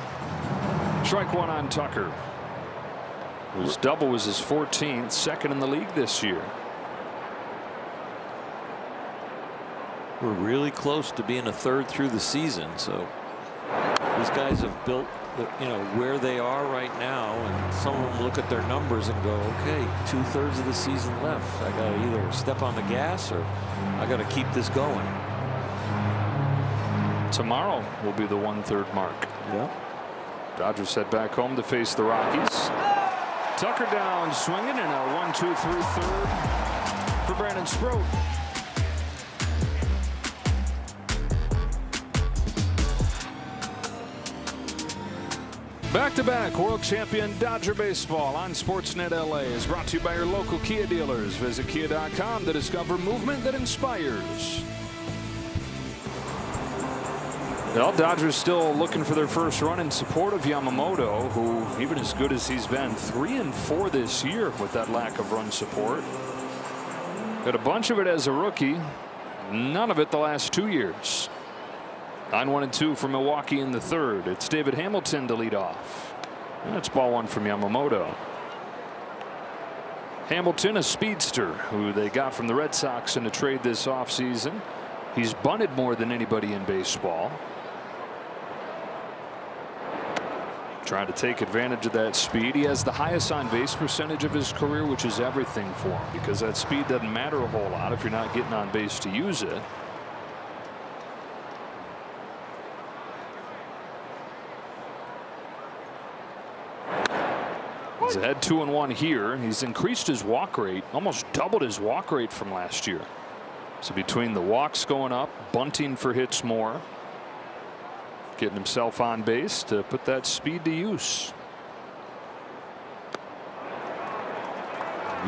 Speaker 1: Strike 1 on Tucker. His double was his 14th, second in the league this year.
Speaker 2: We're really close to being a third through the season, so these guys have built, where they are right now, and some of them look at their numbers and go, okay, 2/3 of the season left. I got to either step on the gas or I got to keep this going.
Speaker 1: Tomorrow will be the 1/3 mark.
Speaker 2: Yeah.
Speaker 1: Dodgers head back home to face the Rockies. Tucker down swinging, and a 1-2-3 third for Brandon Sproat. Back-to-back world champion Dodger baseball on SportsNet LA is brought to you by your local Kia dealers. Visit Kia.com to discover movement that inspires. Well, Dodgers still looking for their first run in support of Yamamoto, who, even as good as he's been, 3-4 this year with that lack of run support. Got a bunch of it as a rookie, none of it the last 2 years. 9-1-2 for Milwaukee in the third. It's David Hamilton to lead off. That's ball 1 from Yamamoto. Hamilton, a speedster who they got from the Red Sox in a trade this offseason. He's bunted more than anybody in baseball. Trying to take advantage of that speed. He has the highest on base percentage of his career, which is everything for him, because that speed doesn't matter a whole lot if you're not getting on base to use it. He's ahead 2-1 here. He's increased his walk rate, almost doubled his walk rate from last year. So between the walks going up, bunting for hits more, getting himself on base to put that speed to use.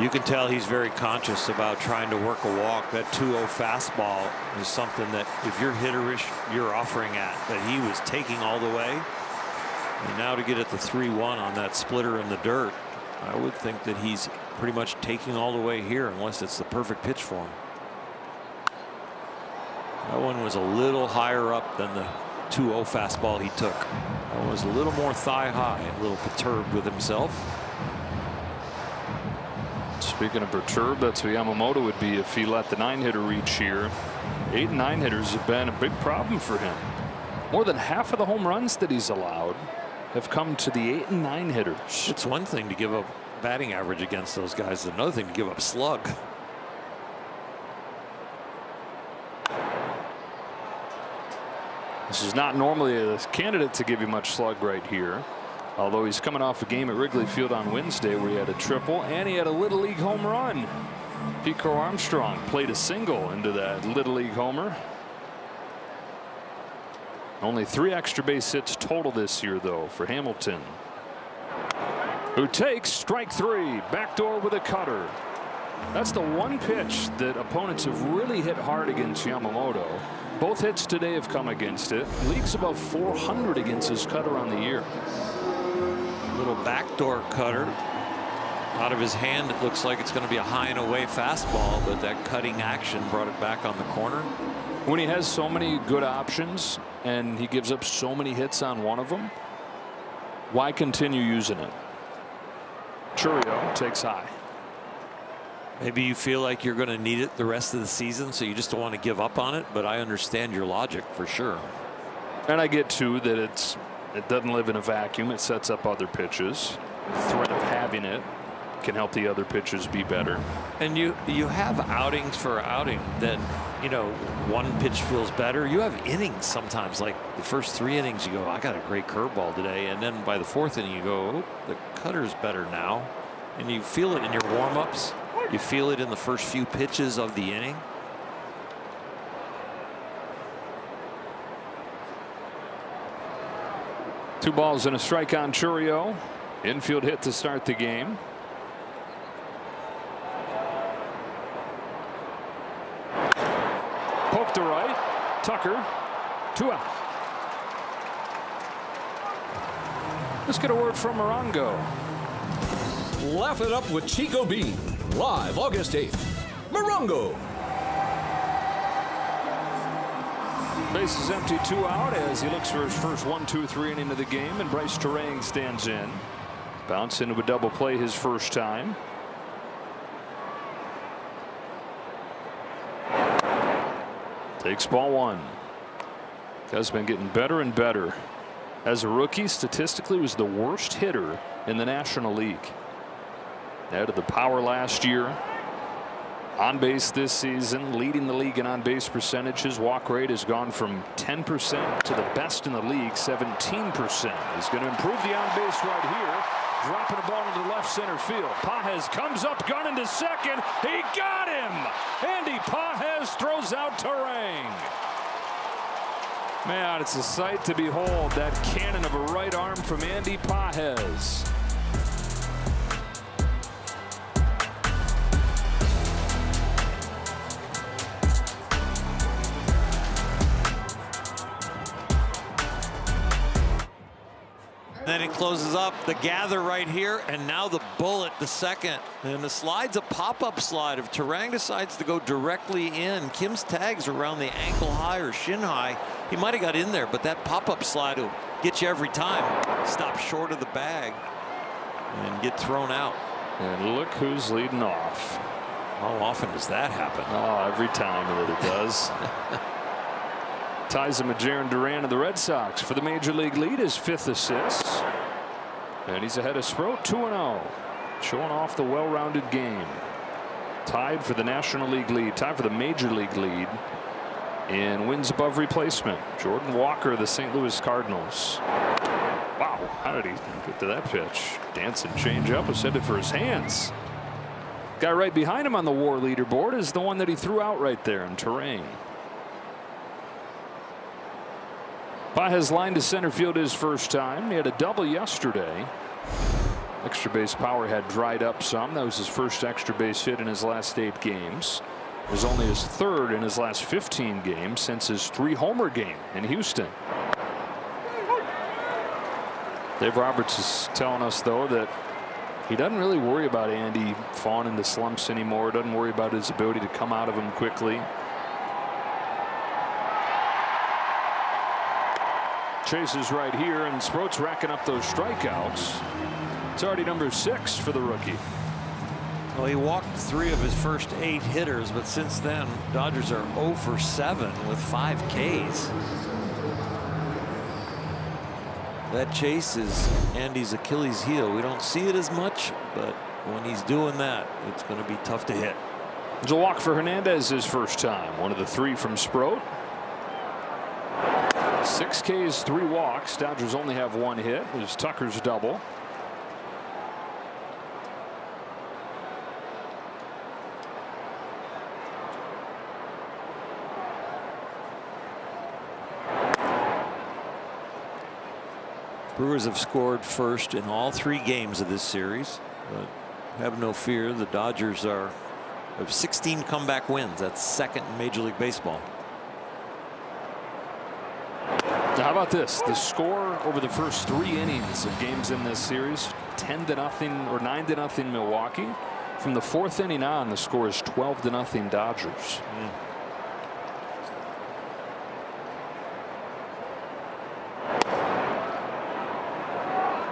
Speaker 2: You can tell he's very conscious about trying to work a walk. That 2-0 fastball is something that if you're hitterish, you're offering at, that he was taking all the way. And now to get at the 3-1 on that splitter in the dirt, I would think that he's pretty much taking all the way here, unless it's the perfect pitch for him. That one was a little higher up than the 2-0 fastball he took. That was a little more thigh high, a little perturbed with himself.
Speaker 1: Speaking of perturbed, that's what Yamamoto would be if he let the 9-hitter reach here. 8 and 9 hitters have been a big problem for him. More than half of the home runs that he's allowed have come to the 8 and 9 hitters.
Speaker 2: It's one thing to give up batting average against those guys. It's another thing to give up slug.
Speaker 1: This is not normally a candidate to give you much slug right here. Although he's coming off a game at Wrigley Field on Wednesday where he had a triple and he had a Little League home run. Pico Armstrong played a single into that Little League homer. Only 3 extra base hits total this year, though, for Hamilton, who takes strike 3. Backdoor with a cutter. That's the one pitch that opponents have really hit hard against Yamamoto. Both hits today have come against it. League's above 400 against his cutter on the year.
Speaker 2: Little backdoor cutter out of his hand. It looks like it's going to be a high and away fastball, but that cutting action brought it back on the corner.
Speaker 1: When he has so many good options and he gives up so many hits on one of them, why continue using it? Churio takes high.
Speaker 2: Maybe you feel like you're going to need it the rest of the season, so you just don't want to give up on it, but I understand your logic for sure.
Speaker 1: And I get too that it's It doesn't live in a vacuum. It sets up other pitches. The threat of having it can help the other pitches be better.
Speaker 2: And you have outings for outing that, you know, one pitch feels better. You have innings sometimes, like the first 3 innings you go, I got a great curveball today, and then by the 4th inning you go, oh, the cutter's better now. And you feel it in your warm-ups. You feel it in the first few pitches of the inning.
Speaker 1: Two balls and a strike on Churio. Infield hit to start the game. Poke to right. Tucker. 2 out. Let's get a word from Morongo.
Speaker 9: Laugh it up with Chico Bean. Live August 8th. Morongo.
Speaker 1: Base is empty, 2 out as he looks for his first 1-2-3 inning of the game, and Bryce Terang stands in. Bounce into a double play his first time. Takes ball 1. Guy's been getting better and better. As a rookie, statistically was the worst hitter in the National League. Added the power last year. On base this season, leading the league in on base percentage. His walk rate has gone from 10% to the best in the league, 17%. He's going to improve the on base right here. Dropping a ball into left center field. Pages comes up, gun into second. He got him. Andy Pages throws out Terang. Man, it's a sight to behold, that cannon of a right arm from Andy Pages.
Speaker 2: Then it closes up the gather right here, and now the bullet, the second. And the slide's a pop-up slide. If Terang decides to go directly in, Kim's tags around the ankle high or shin high. He might have got in there, but that pop-up slide will get you every time. Stop short of the bag and get thrown out.
Speaker 1: And look who's leading off.
Speaker 2: How often does that happen?
Speaker 1: Oh, every time that it does. Ties him with Jarren Duran of the Red Sox for the major league lead, his 5th assist. And he's ahead of Sproat, 2-0. Showing off the well-rounded game. Tied for the National League lead, tied for the major league lead in wins above replacement. Jordan Walker of the St. Louis Cardinals. Wow, how did he get to that pitch? Dancing changeup was headed for his hands. Guy right behind him on the WAR leaderboard is the one that he threw out right there in Terang. Pages lined to center field his first time. He had a double yesterday. Extra base power had dried up some. That was his first extra base hit in his last 8 games. It was only his 3rd in his last 15 games since his 3-homer game in Houston. Dave Roberts is telling us, though, that he doesn't really worry about Andy falling into slumps anymore. Doesn't worry about his ability to come out of them quickly. Chases right here, and Sproat's racking up those strikeouts. It's already number 6 for the rookie.
Speaker 2: Well, he walked 3 of his first 8 hitters, but since then, Dodgers are 0 for 7 with 5 Ks. That chase is Andy's Achilles heel. We don't see it as much, but when he's doing that, it's going to be tough to hit.
Speaker 1: There's a walk for Hernandez his first time. One of the 3 from Sproat. 6 Ks, 3 walks. Dodgers only have 1 hit. It was Tucker's double.
Speaker 2: Brewers have scored first in all 3 games of this series, but have no fear. The Dodgers have 16 comeback wins. That's 2nd in Major League Baseball.
Speaker 1: Now, how about this? The score over the first 3 innings of games in this series: 10-0 or 9-0 Milwaukee. From the 4th inning on, the score is 12-0 Dodgers.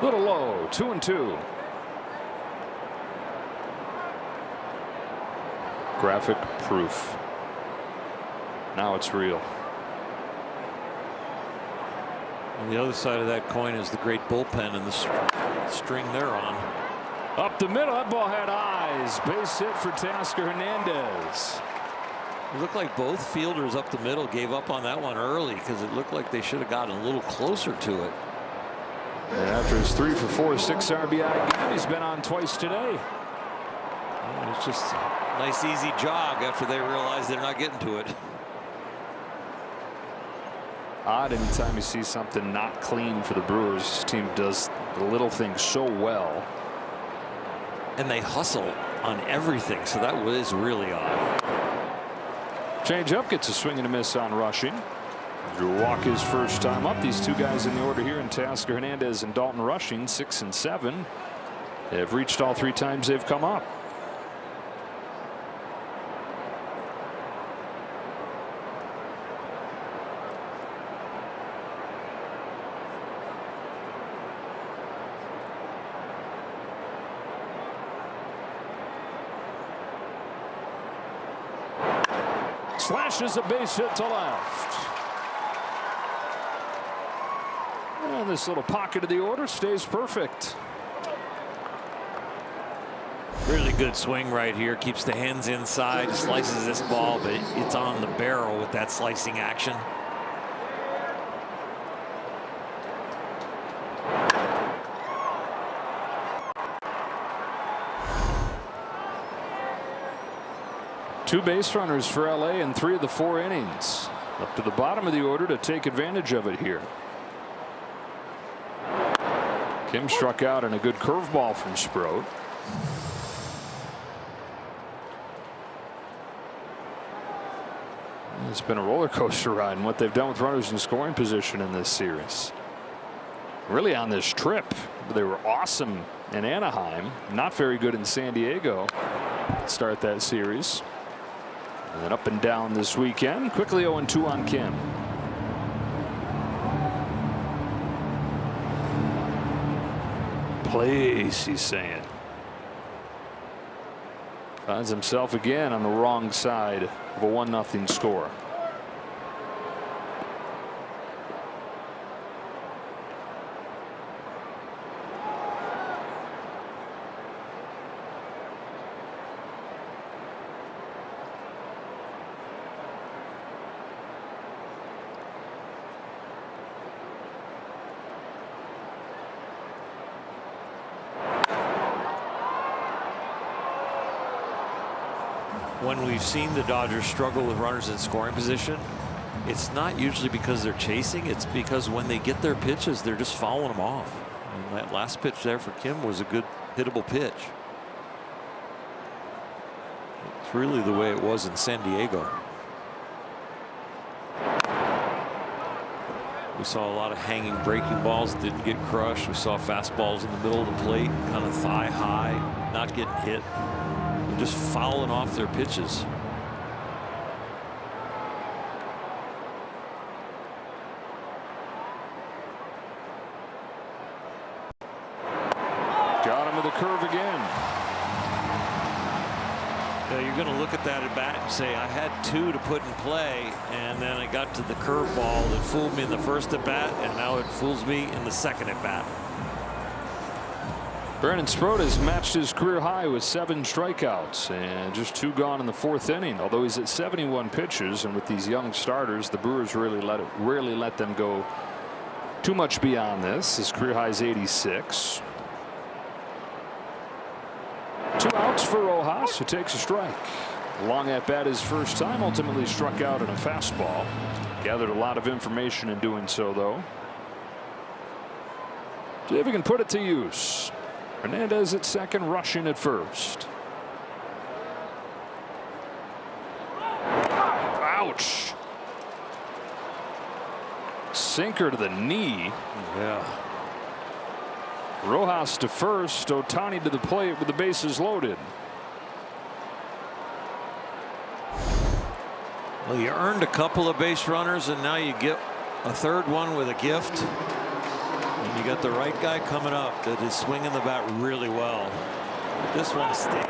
Speaker 1: Little low, 2-2. Graphic proof. Now it's real.
Speaker 2: On the other side of that coin is the great bullpen and the string they're on.
Speaker 1: Up the middle, that ball had eyes. Base hit for Teoscar Hernandez.
Speaker 2: It looked like both fielders up the middle gave up on that one early because it looked like they should have gotten a little closer to it.
Speaker 1: And after his 3 for 4, 6 RBI game, he's been on twice today.
Speaker 2: Well, it's just a nice easy jog after they realize they're not getting to it.
Speaker 1: Odd anytime you see something not clean for the Brewers. This team does the little things so well.
Speaker 2: And they hustle on everything, so that was really odd.
Speaker 1: Change up, gets a swing and a miss on Rushing. Drew walk his first time up. These two guys in the order here in Teoscar Hernandez and Dalton Rushing, 6 and 7. They've reached all 3 times they've come up. Slashes a base hit to left. And this little pocket of the order stays perfect.
Speaker 2: Really good swing right here. Keeps the hands inside. Slices this ball, but it's on the barrel with that slicing action.
Speaker 1: Two base runners for LA in 3 of the 4 innings. Up to the bottom of the order to take advantage of it here. Kim struck out in a good curveball from Sproat. It's been a roller coaster ride in what they've done with runners in scoring position in this series. Really on this trip, they were awesome in Anaheim, not very good in San Diego to start that series. And then up and down this weekend. Quickly 0-2 on Kim. Please, he's saying. Finds himself again on the wrong side of a 1-0 score.
Speaker 2: When we've seen the Dodgers struggle with runners in scoring position, it's not usually because they're chasing. It's because when they get their pitches, they're just fouling them off. And that last pitch there for Kim was a good hittable pitch. It's really the way it was in San Diego. We saw a lot of hanging breaking balls that didn't get crushed. We saw fastballs in the middle of the plate, kind of thigh high, not getting hit. Just fouling off their pitches.
Speaker 1: Got him with the curve again.
Speaker 2: Yeah, you're going to look at that at bat and say, I had 2 to put in play, and then I got to the curveball that fooled me in the first at bat, and now it fools me in the second at bat.
Speaker 1: Brandon Sproat has matched his career high with 7 strikeouts and just 2 gone in the 4th inning. Although he's at 71 pitches, and with these young starters, the Brewers rarely let them go too much beyond this. His career high is 86. 2 outs for Rojas, who takes a strike. Long at bat his first time, ultimately struck out in a fastball. Gathered a lot of information in doing so, though. See if he can put it to use. Hernandez at second, Rushing at first. Ouch. Sinker to the knee.
Speaker 2: Yeah.
Speaker 1: Rojas to first. Ohtani to the plate with the bases loaded.
Speaker 2: Well, you earned a couple of base runners, and now you get a 3rd one with a gift. And you got the right guy coming up that is swinging the bat really well. This one stings.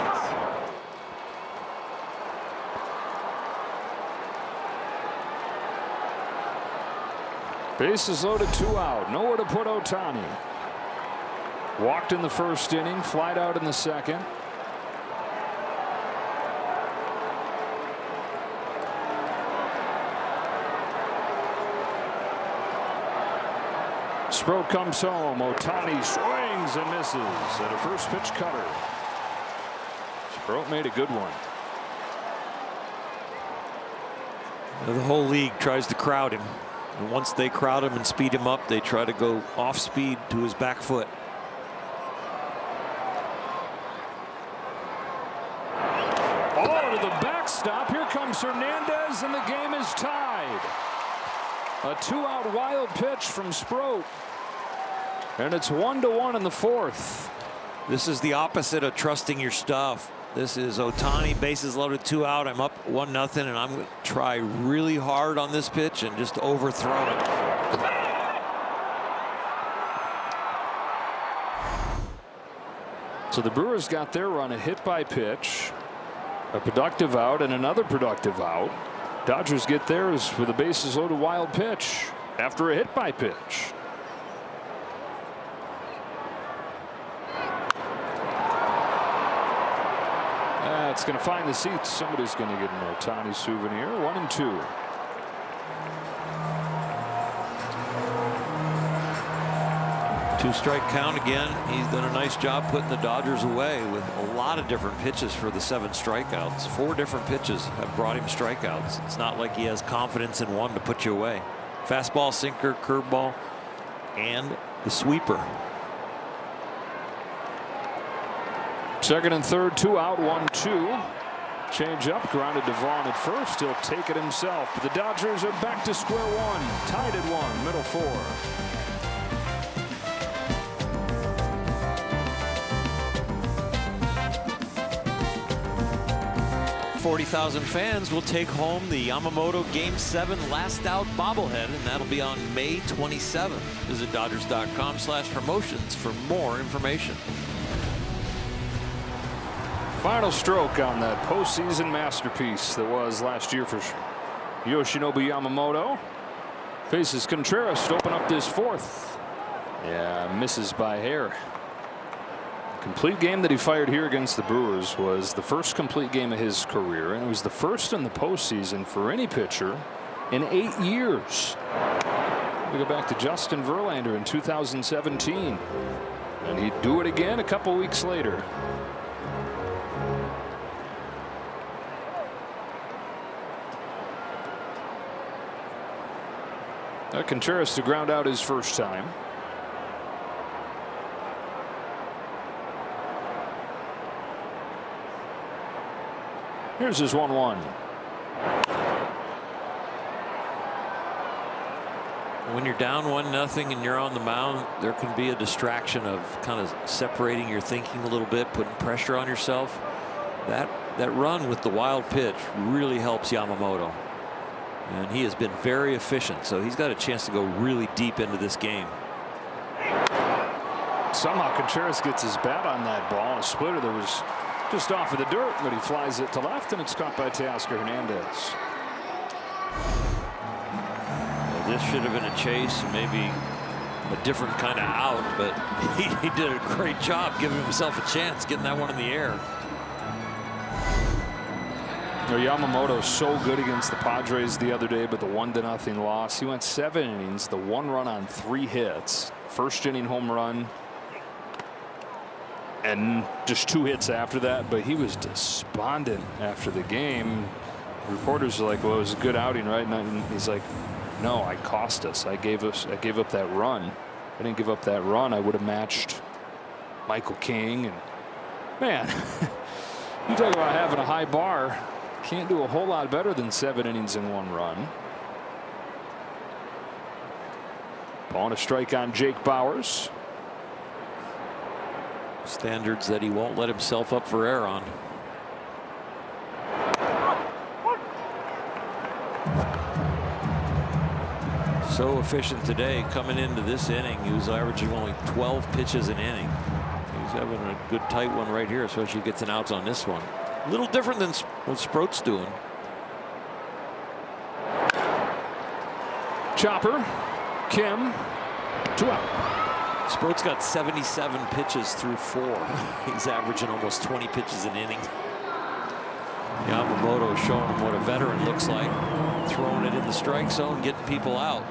Speaker 1: Bases loaded, 2 out. Nowhere to put Ohtani. Walked in the first inning, flied out in the second. Sproat comes home. Ohtani swings and misses at a first pitch cutter. Sproat made a good one.
Speaker 2: The whole league tries to crowd him. And once they crowd him and speed him up, they try to go off speed to his back foot.
Speaker 1: Oh, to the backstop. Here comes Hernandez, and the game is tied. A 2-out wild pitch from Sproat. And it's 1-1 in the fourth.
Speaker 2: This is the opposite of trusting your stuff. This is Ohtani, bases loaded, 2 out. I'm up 1-0, and I'm going to try really hard on this pitch and just overthrow it.
Speaker 1: So the Brewers got their run, a hit by pitch, a productive out, and another productive out. Dodgers get theirs with a bases loaded wild pitch after a hit by pitch. It's going to find the seats. Somebody's going to get an Ohtani souvenir. 1-2.
Speaker 2: Two-strike count again. He's done a nice job putting the Dodgers away with a lot of different pitches for the 7 strikeouts. 4 different pitches have brought him strikeouts. It's not like he has confidence in one to put you away. Fastball, sinker, curveball, and the sweeper.
Speaker 1: Second and third, 2 out, 1-2. Change up, grounded to Vaughn at first. He'll take it himself. But the Dodgers are back to square one. Tied at 1, middle 4.
Speaker 2: $40,000 fans will take home the Yamamoto Game 7 Last Out bobblehead, and that'll be on May 27th. Visit Dodgers.com/promotions for more information.
Speaker 1: Final stroke on that postseason masterpiece that was last year for Yoshinobu Yamamoto. Faces Contreras to open up this fourth. Yeah, misses by hair. Complete game that he fired here against the Brewers was the first complete game of his career, and it was the first in the postseason for any pitcher in 8 years. We go back to Justin Verlander in 2017, and he'd do it again a couple weeks later. Contreras to ground out his first time. Here's his 1-1.
Speaker 2: When you're down 1-0 and you're on the mound, there can be a distraction of kind of separating your thinking a little bit, putting pressure on yourself. That run with the wild pitch really helps Yamamoto. And he has been very efficient, so he's got a chance to go really deep into this game.
Speaker 1: Somehow Contreras gets his bat on that ball. A splitter that was just off of the dirt, but he flies it to left, and it's caught by Teoscar Hernandez.
Speaker 2: Well, this should have been a chase, maybe a different kind of out, but he did a great job giving himself a chance getting that one in the air.
Speaker 1: Yamamoto so good against the Padres the other day, but the 1-0 loss. He went 7 innings, the 1 run on 3 hits. First inning home run, and just 2 hits after that. But he was despondent after the game. Reporters are like, "Well, it was a good outing, right?" And he's like, "No, I cost us. I gave up that run. I didn't give up that run. I would have matched Michael King." And man, you talk about having a high bar. Can't do a whole lot better than 7 innings and 1 run. Ball and a strike on Jake Bauers.
Speaker 2: Standards that he won't let himself up for air on. So efficient today. Coming into this inning, he was averaging only 12 pitches an inning. He's having a good tight one right here, especially if he gets an outs on this one. A little different than what Sproat's doing.
Speaker 1: Chopper Kim, 2 out.
Speaker 2: Sproat's got 77 pitches through 4. He's averaging almost 20 pitches an inning. Yamamoto showing him what a veteran looks like, throwing it in the strike zone, getting people out.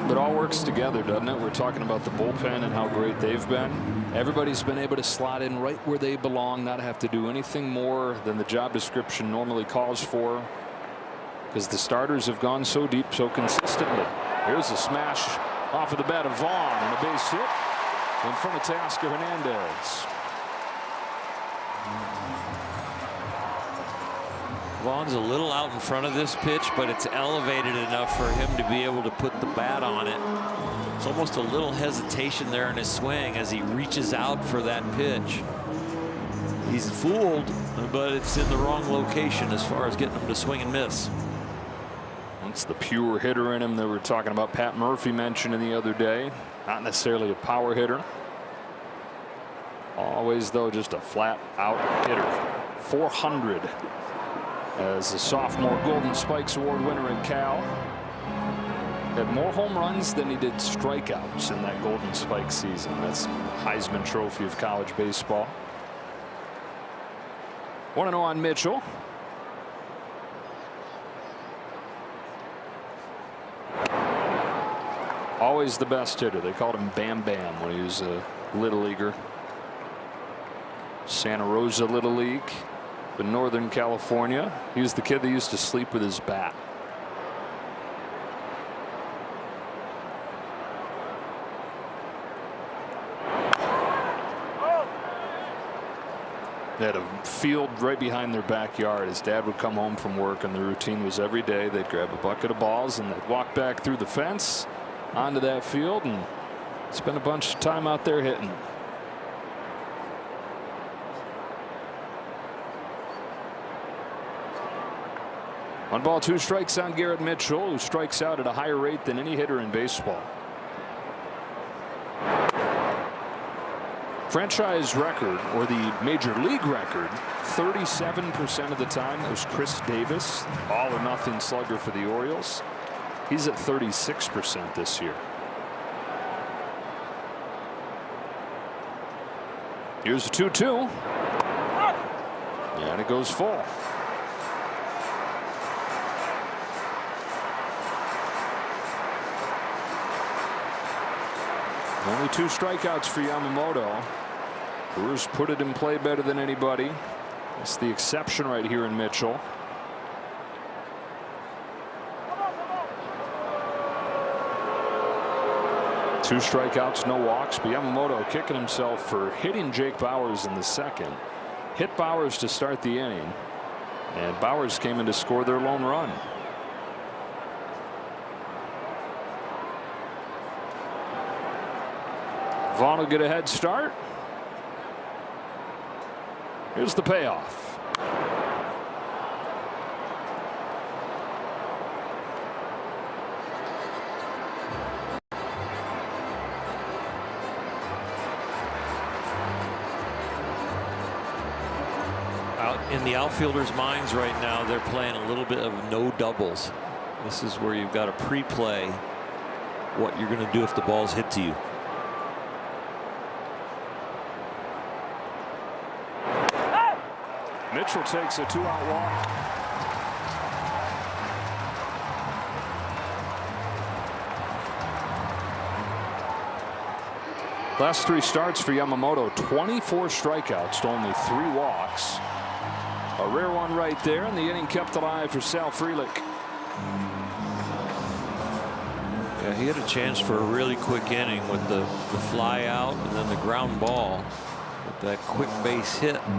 Speaker 1: It all works together, doesn't it? We're talking about the bullpen and how great they've been. Everybody's been able to slot in right where they belong, not have to do anything more than the job description normally calls for, because the starters have gone so deep so consistently. Here's a smash off of the bat of Vaughn and a base hit in front of Teoscar Hernandez.
Speaker 2: Vaughn's a little out in front of this pitch, but it's elevated enough for him to be able to put the bat on it. It's almost a little hesitation there in his swing as he reaches out for that pitch. He's fooled, but it's in the wrong location as far as getting him to swing and miss.
Speaker 1: It's the pure hitter in him that we're talking about. Pat Murphy mentioning the other day. Not necessarily a power hitter. Always, though, just a flat out hitter. 400 as a sophomore Golden Spikes Award winner at Cal. Had more home runs than he did strikeouts in that Golden Spike season. That's Heisman Trophy of college baseball. 1-0 on Mitchell. Always the best hitter. They called him Bam Bam when he was a Little Leaguer. Santa Rosa Little League in Northern California. He was the kid that used to sleep with his bat. They had a field right behind their backyard. His dad would come home from work, and the routine was every day they'd grab a bucket of balls and they'd walk back through the fence onto that field and spend a bunch of time out there hitting. One ball, 2 strikes on Garrett Mitchell, who strikes out at a higher rate than any hitter in baseball. Franchise record, or the major league record, 37% of the time was Chris Davis, all or nothing slugger for the Orioles. He's at 36% this year. Here's a 2-2. And it goes full. Only 2 strikeouts for Yamamoto. Brewers put it in play better than anybody. It's the exception right here in Mitchell. Two strikeouts, no walks, but Yamamoto kicking himself for hitting Jake Bauers in the second. Hit Bauers to start the inning, and Bauers came in to score their lone run. Vaughn will get a head start. Here's the payoff.
Speaker 2: Out in the outfielders' minds right now, they're playing a little bit of no doubles. This is where you've got to pre-play what you're going to do if the ball's hit to you.
Speaker 1: Mitchell takes a 2-out walk. Last 3 starts for Yamamoto, 24 strikeouts to only 3 walks. A rare one right there, and the inning kept alive for Sal Frelick.
Speaker 2: Yeah, he had a chance for a really quick inning with the fly out and then the ground ball. With that quick base hit from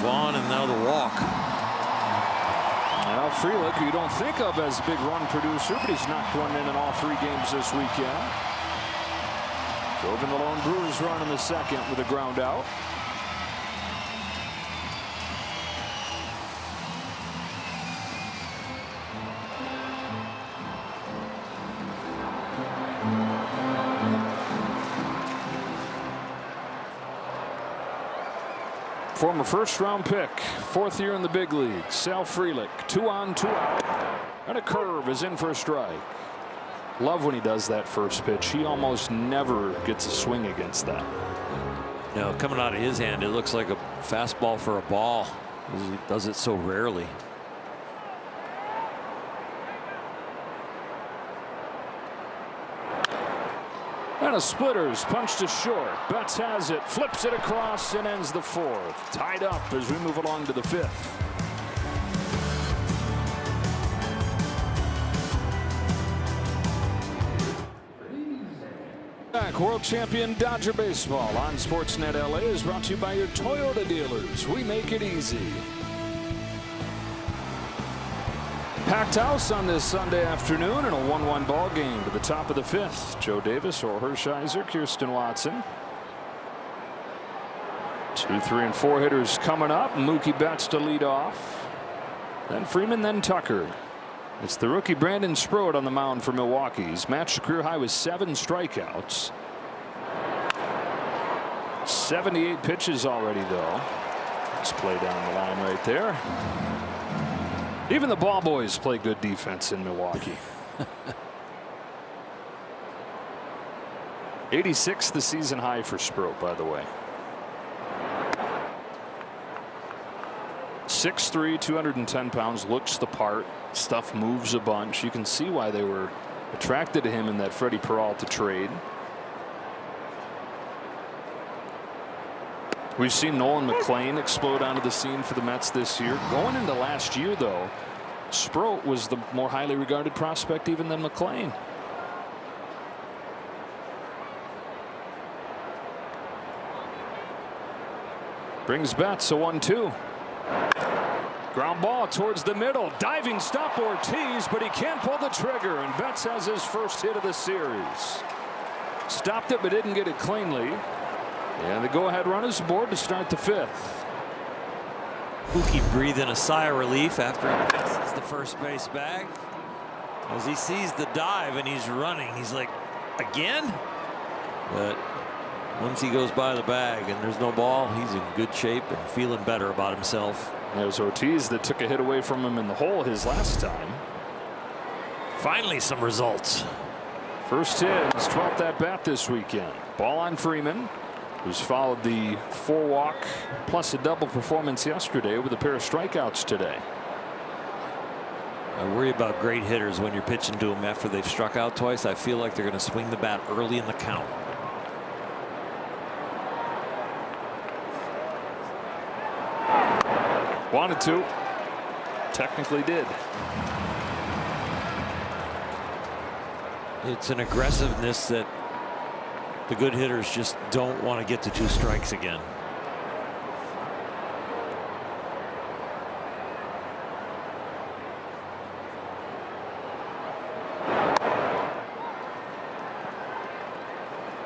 Speaker 2: Vaughn, and now the walk.
Speaker 1: Now Frelick, who you don't think of as a big run producer, but he's knocked one in all 3 games this weekend. Drove in the lone Brewers run in the second with a ground out. Former first-round pick, 4th year in the big league, Sal Frelick, 2 on, 2 out, and a curve is in for a strike. Love when he does that first pitch. He almost never gets a swing against that.
Speaker 2: No, coming out of his hand, it looks like a fastball for a ball. He does it so rarely.
Speaker 1: And a splitter's punched to short. Betts has it, flips it across, and ends the 4th. Tied up as we move along to the 5th. Back, world champion Dodger baseball on SportsNet LA is brought to you by your Toyota dealers. We make it easy. Packed house on this Sunday afternoon in a 1-1 ball game to the top of the 5th. Joe Davis or Hershiser, Kirsten Watson. 2, 3, and 4 hitters coming up. Mookie Betts to lead off. Then Freeman, then Tucker. It's the rookie Brandon Sproat on the mound for Milwaukee. He's matched a career high with 7 strikeouts. 78 pitches already, though. Let's play down the line right there. Even the ball boys play good defense in Milwaukee. 86 the season high for Sproat, by the way. 6'3", 210 pounds, looks the part. Stuff moves a bunch. You can see why they were attracted to him in that Freddie Peralta trade. We've seen Nolan McLean explode onto the scene for the Mets this year. Going into last year, though, Sproat was the more highly regarded prospect even than McLean. Brings Betts a 1-2. Ground ball towards the middle. Diving stop Ortiz, but he can't pull the trigger, and Betts has his first hit of the series. Stopped it, but didn't get it cleanly. And the go-ahead run is aboard to start the 5th.
Speaker 2: Mookie breathing a sigh of relief after he passes the first base bag. As he sees the dive and he's running, he's like, again? But once he goes by the bag and there's no ball, he's in good shape and feeling better about himself.
Speaker 1: There's Ortiz that took a hit away from him in the hole his last time.
Speaker 2: Finally some results.
Speaker 1: First hit, his 12th at bat this weekend. Ball on Freeman, who's followed the 4-walk plus a double performance yesterday with a pair of strikeouts today.
Speaker 2: I worry about great hitters when you're pitching to them after they've struck out twice. I feel like they're going to swing the bat early in the count.
Speaker 1: Wanted to. Technically did.
Speaker 2: It's an aggressiveness that the good hitters just don't want to get to 2 strikes again.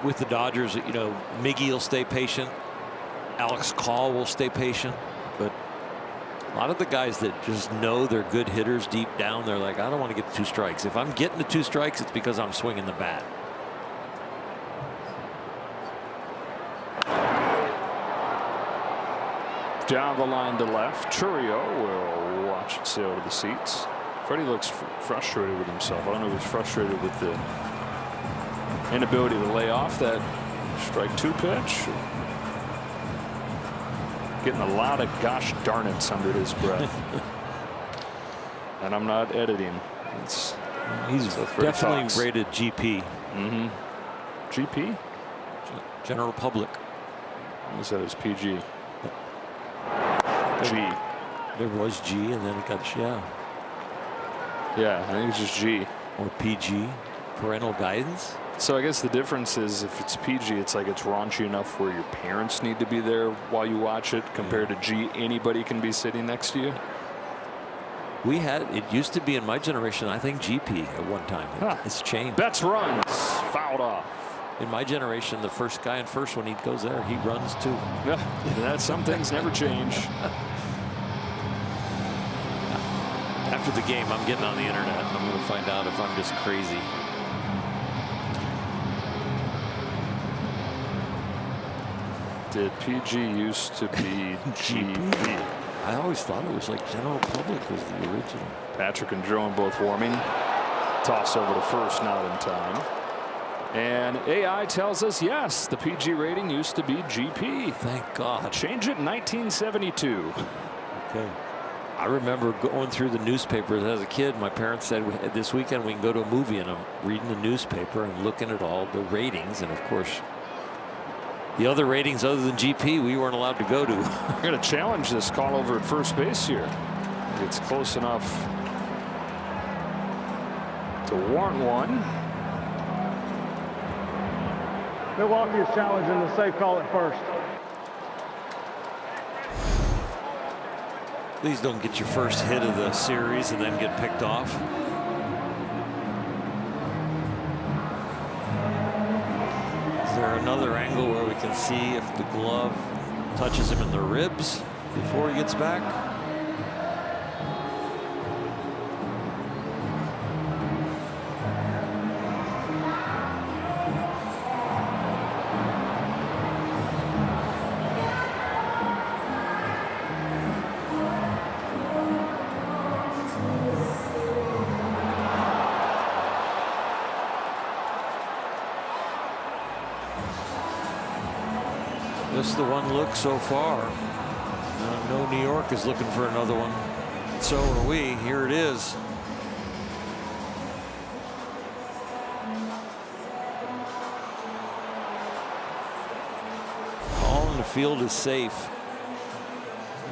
Speaker 2: With the Dodgers, you know, Miggy will stay patient. Alex Call will stay patient. But a lot of the guys that just know they're good hitters deep down, they're like, I don't want to get to 2 strikes. If I'm getting to 2 strikes, it's because I'm swinging the bat.
Speaker 1: Down the line to left. Churio will watch it sail to the seats. Freddie looks frustrated with himself. I don't know if he's frustrated with the inability to lay off that strike 2 pitch. Getting a lot of gosh darn it's under his breath. And I'm not editing.
Speaker 2: He's definitely rated GP.
Speaker 1: GP?
Speaker 2: General Public.
Speaker 1: I said it's PG. G.
Speaker 2: There was G and then it got,
Speaker 1: Yeah, I think it's just G.
Speaker 2: Or PG, parental guidance.
Speaker 1: So I guess the difference is if it's PG, it's like it's raunchy enough where your parents need to be there while you watch it, compared to G, anybody can be sitting next to you.
Speaker 2: It used to be in my generation, I think GP at one time. It's changed.
Speaker 1: Betts runs, fouled off.
Speaker 2: In my generation, the first guy in first, when he goes there, he runs too.
Speaker 1: Yeah, some things never change.
Speaker 2: After the game, I'm getting on the internet. I'm going to find out if I'm just crazy.
Speaker 1: Did PG used to be GP?
Speaker 2: I always thought it was like General Public was the original.
Speaker 1: Patrick and Drone both warming. Toss over to first, not in time. And AI tells us yes, the PG rating used to be GP.
Speaker 2: Thank God.
Speaker 1: Change it in 1972.
Speaker 2: Okay. I remember going through the newspapers as a kid. My parents said this weekend we can go to a movie, and I'm reading the newspaper and looking at all the ratings, and of course the other ratings other than GP we weren't allowed to go to.
Speaker 1: We're going to challenge this call over at first base here. It's close enough to warrant one.
Speaker 7: Milwaukee is challenging the safe call at first.
Speaker 2: Please don't get your first hit of the series and then get picked off. Is there another angle where we can see if the glove touches him in the ribs before he gets back? Just the one look so far. No, New York is looking for another one. So are we. Here it is. All in the field is safe.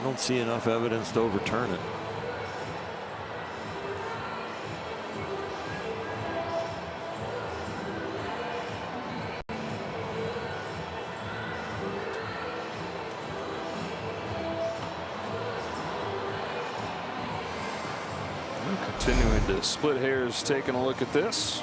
Speaker 2: I don't see enough evidence to overturn it.
Speaker 1: Continuing to split hairs, taking a look at this.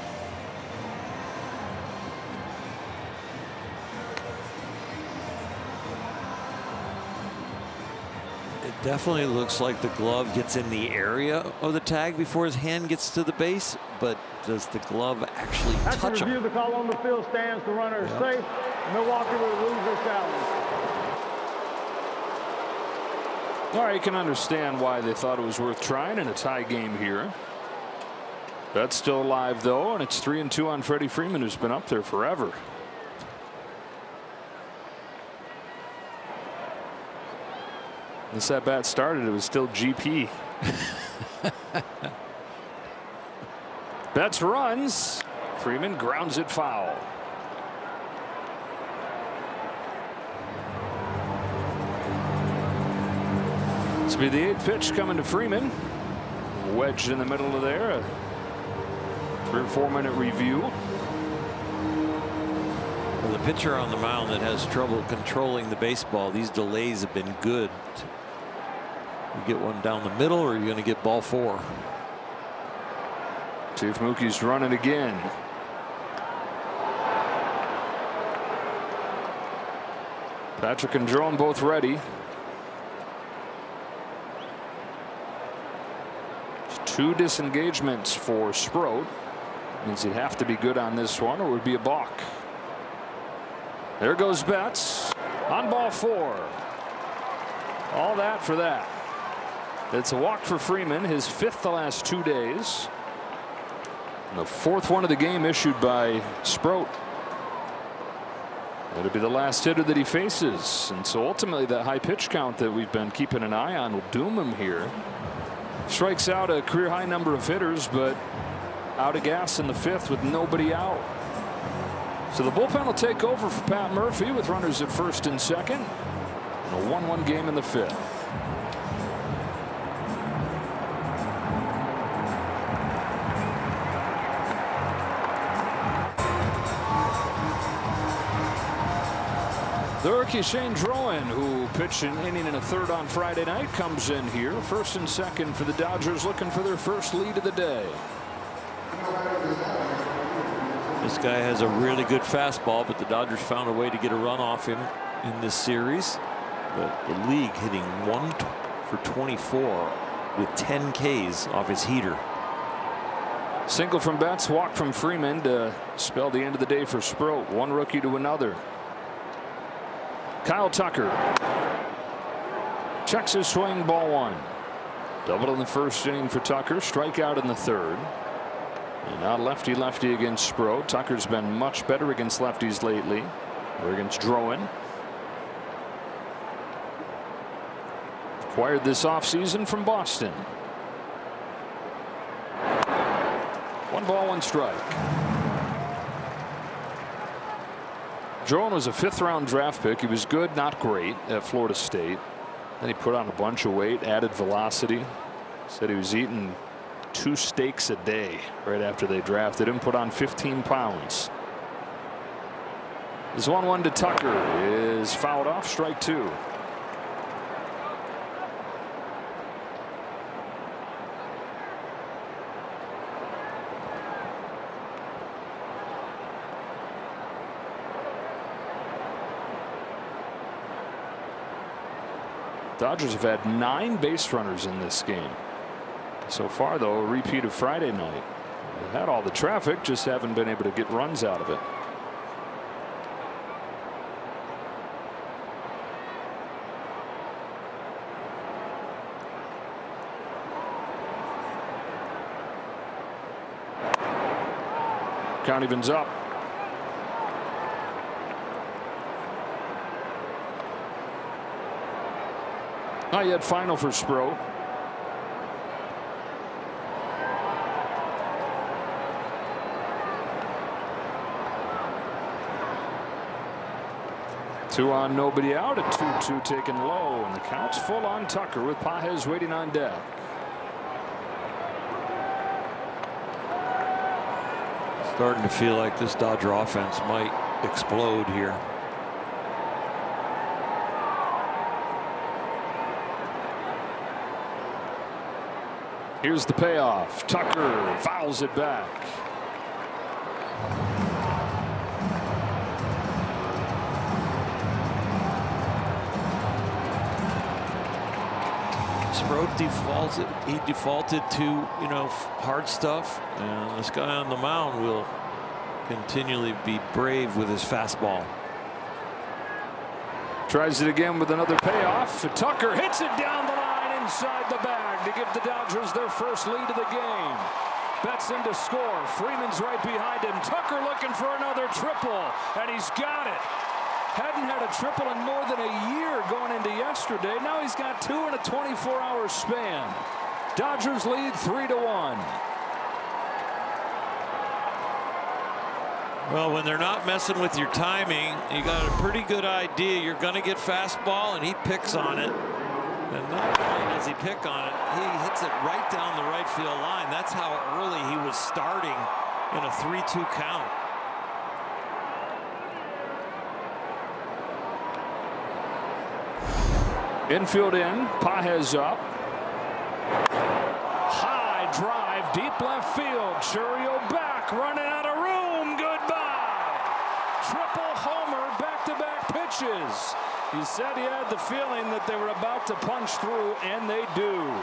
Speaker 2: It definitely looks like the glove gets in the area of the tag before his hand gets to the base, but does the glove actually touch him?
Speaker 7: Review, the call on the field stands. The runner is safe. Milwaukee will lose their challenge.
Speaker 1: All right, you can understand why they thought it was worth trying in a tie game here. That's still alive, though, and it's 3-2 on Freddie Freeman, who's been up there forever. Once that bat started, it was still GP. Betts runs. Freeman grounds it foul. This will be the 8th pitch coming to Freeman. Wedged in the middle of there. A 3 or 4 minute review.
Speaker 2: Well, the pitcher on the mound that has trouble controlling the baseball, these delays have been good. You get one down the middle, or you're going to get ball 4.
Speaker 1: See if Mookie's running again. Patrick and Jerome both ready. 2 disengagements for Sproat. Means he'd have to be good on this one, or it would be a balk. There goes Betts on ball 4. All that for that. It's a walk for Freeman, his 5th the last 2 days. And the 4th one of the game issued by Sproat. It'll be the last hitter that he faces, and so ultimately that high pitch count that we've been keeping an eye on will doom him here. Strikes out a career high number of hitters, but out of gas in the 5th with nobody out. So the bullpen will take over for Pat Murphy with runners at first and second. And a 1-1 game in the 5th. The rookie Shane Drowan, who pitched an inning and a 3rd on Friday night, comes in here. First and second for the Dodgers, looking for their first lead of the day.
Speaker 2: This guy has a really good fastball, but the Dodgers found a way to get a run off him in this series. But the league hitting 1 for 24 with 10 Ks off his heater.
Speaker 1: Single from Betts, walk from Freeman to spell the end of the day for Sproat. One rookie to another. Kyle Tucker checks his swing, ball one. Doubled in the first inning for Tucker, strikeout in the third. And now lefty against Sproat. Tucker's been much better against lefties lately, or against Drowan. Acquired this offseason from Boston. 1 ball, 1 strike. Drowan was a 5th-round draft pick. He was good, not great, at Florida State. Then he put on a bunch of weight, added velocity. Said he was eating 2 steaks a day right after they drafted him. Put on 15 pounds. This 1-1 to Tucker is fouled off, strike 2. Dodgers have had 9 base runners in this game. So far, though, a repeat of Friday night. They had all the traffic, just haven't been able to get runs out of it. Count evens up. Not yet final for Sproat. Two on, nobody out. A 2-2 taken low, and the count's full on Tucker with Pages waiting on deck.
Speaker 2: Starting to feel like this Dodger offense might explode here.
Speaker 1: Here's the payoff. Tucker fouls it back.
Speaker 2: Sproat defaulted. He defaulted to, hard stuff, and this guy on the mound will continually be brave with his fastball.
Speaker 1: Tries it again with another payoff. Tucker hits it down the line inside the bag to give the Dodgers their first lead of the game. Betts in to score. Freeman's right behind him. Tucker looking for another triple, and he's got it. Hadn't had a triple in more than a year going into yesterday. Now he's got 2 in a 24-hour span. Dodgers lead 3-1.
Speaker 2: Well, when they're not messing with your timing, you got a pretty good idea you're going to get fastball, and he picks on it. And not only does he pick on it, he hits it right down the right field line. That's how early he was starting in a 3-2 count.
Speaker 1: Infield in, Pages up. High drive, deep left field. Churio back, running out of room. Goodbye. Triple homer, back-to-back pitches. He said he had the feeling that they were about to punch through, and they do.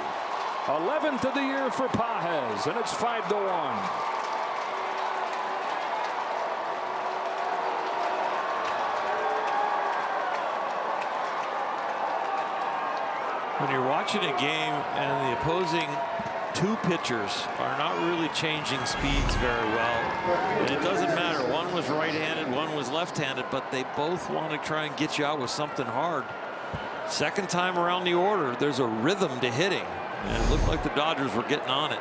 Speaker 1: 11th of the year for Pages, and it's 5-1.
Speaker 2: When you're watching a game and the opposing 2 pitchers are not really changing speeds very well, and it doesn't matter, one was right-handed, one was left-handed, but they both want to try and get you out with something hard. Second time around the order, there's a rhythm to hitting, and it looked like the Dodgers were getting on it.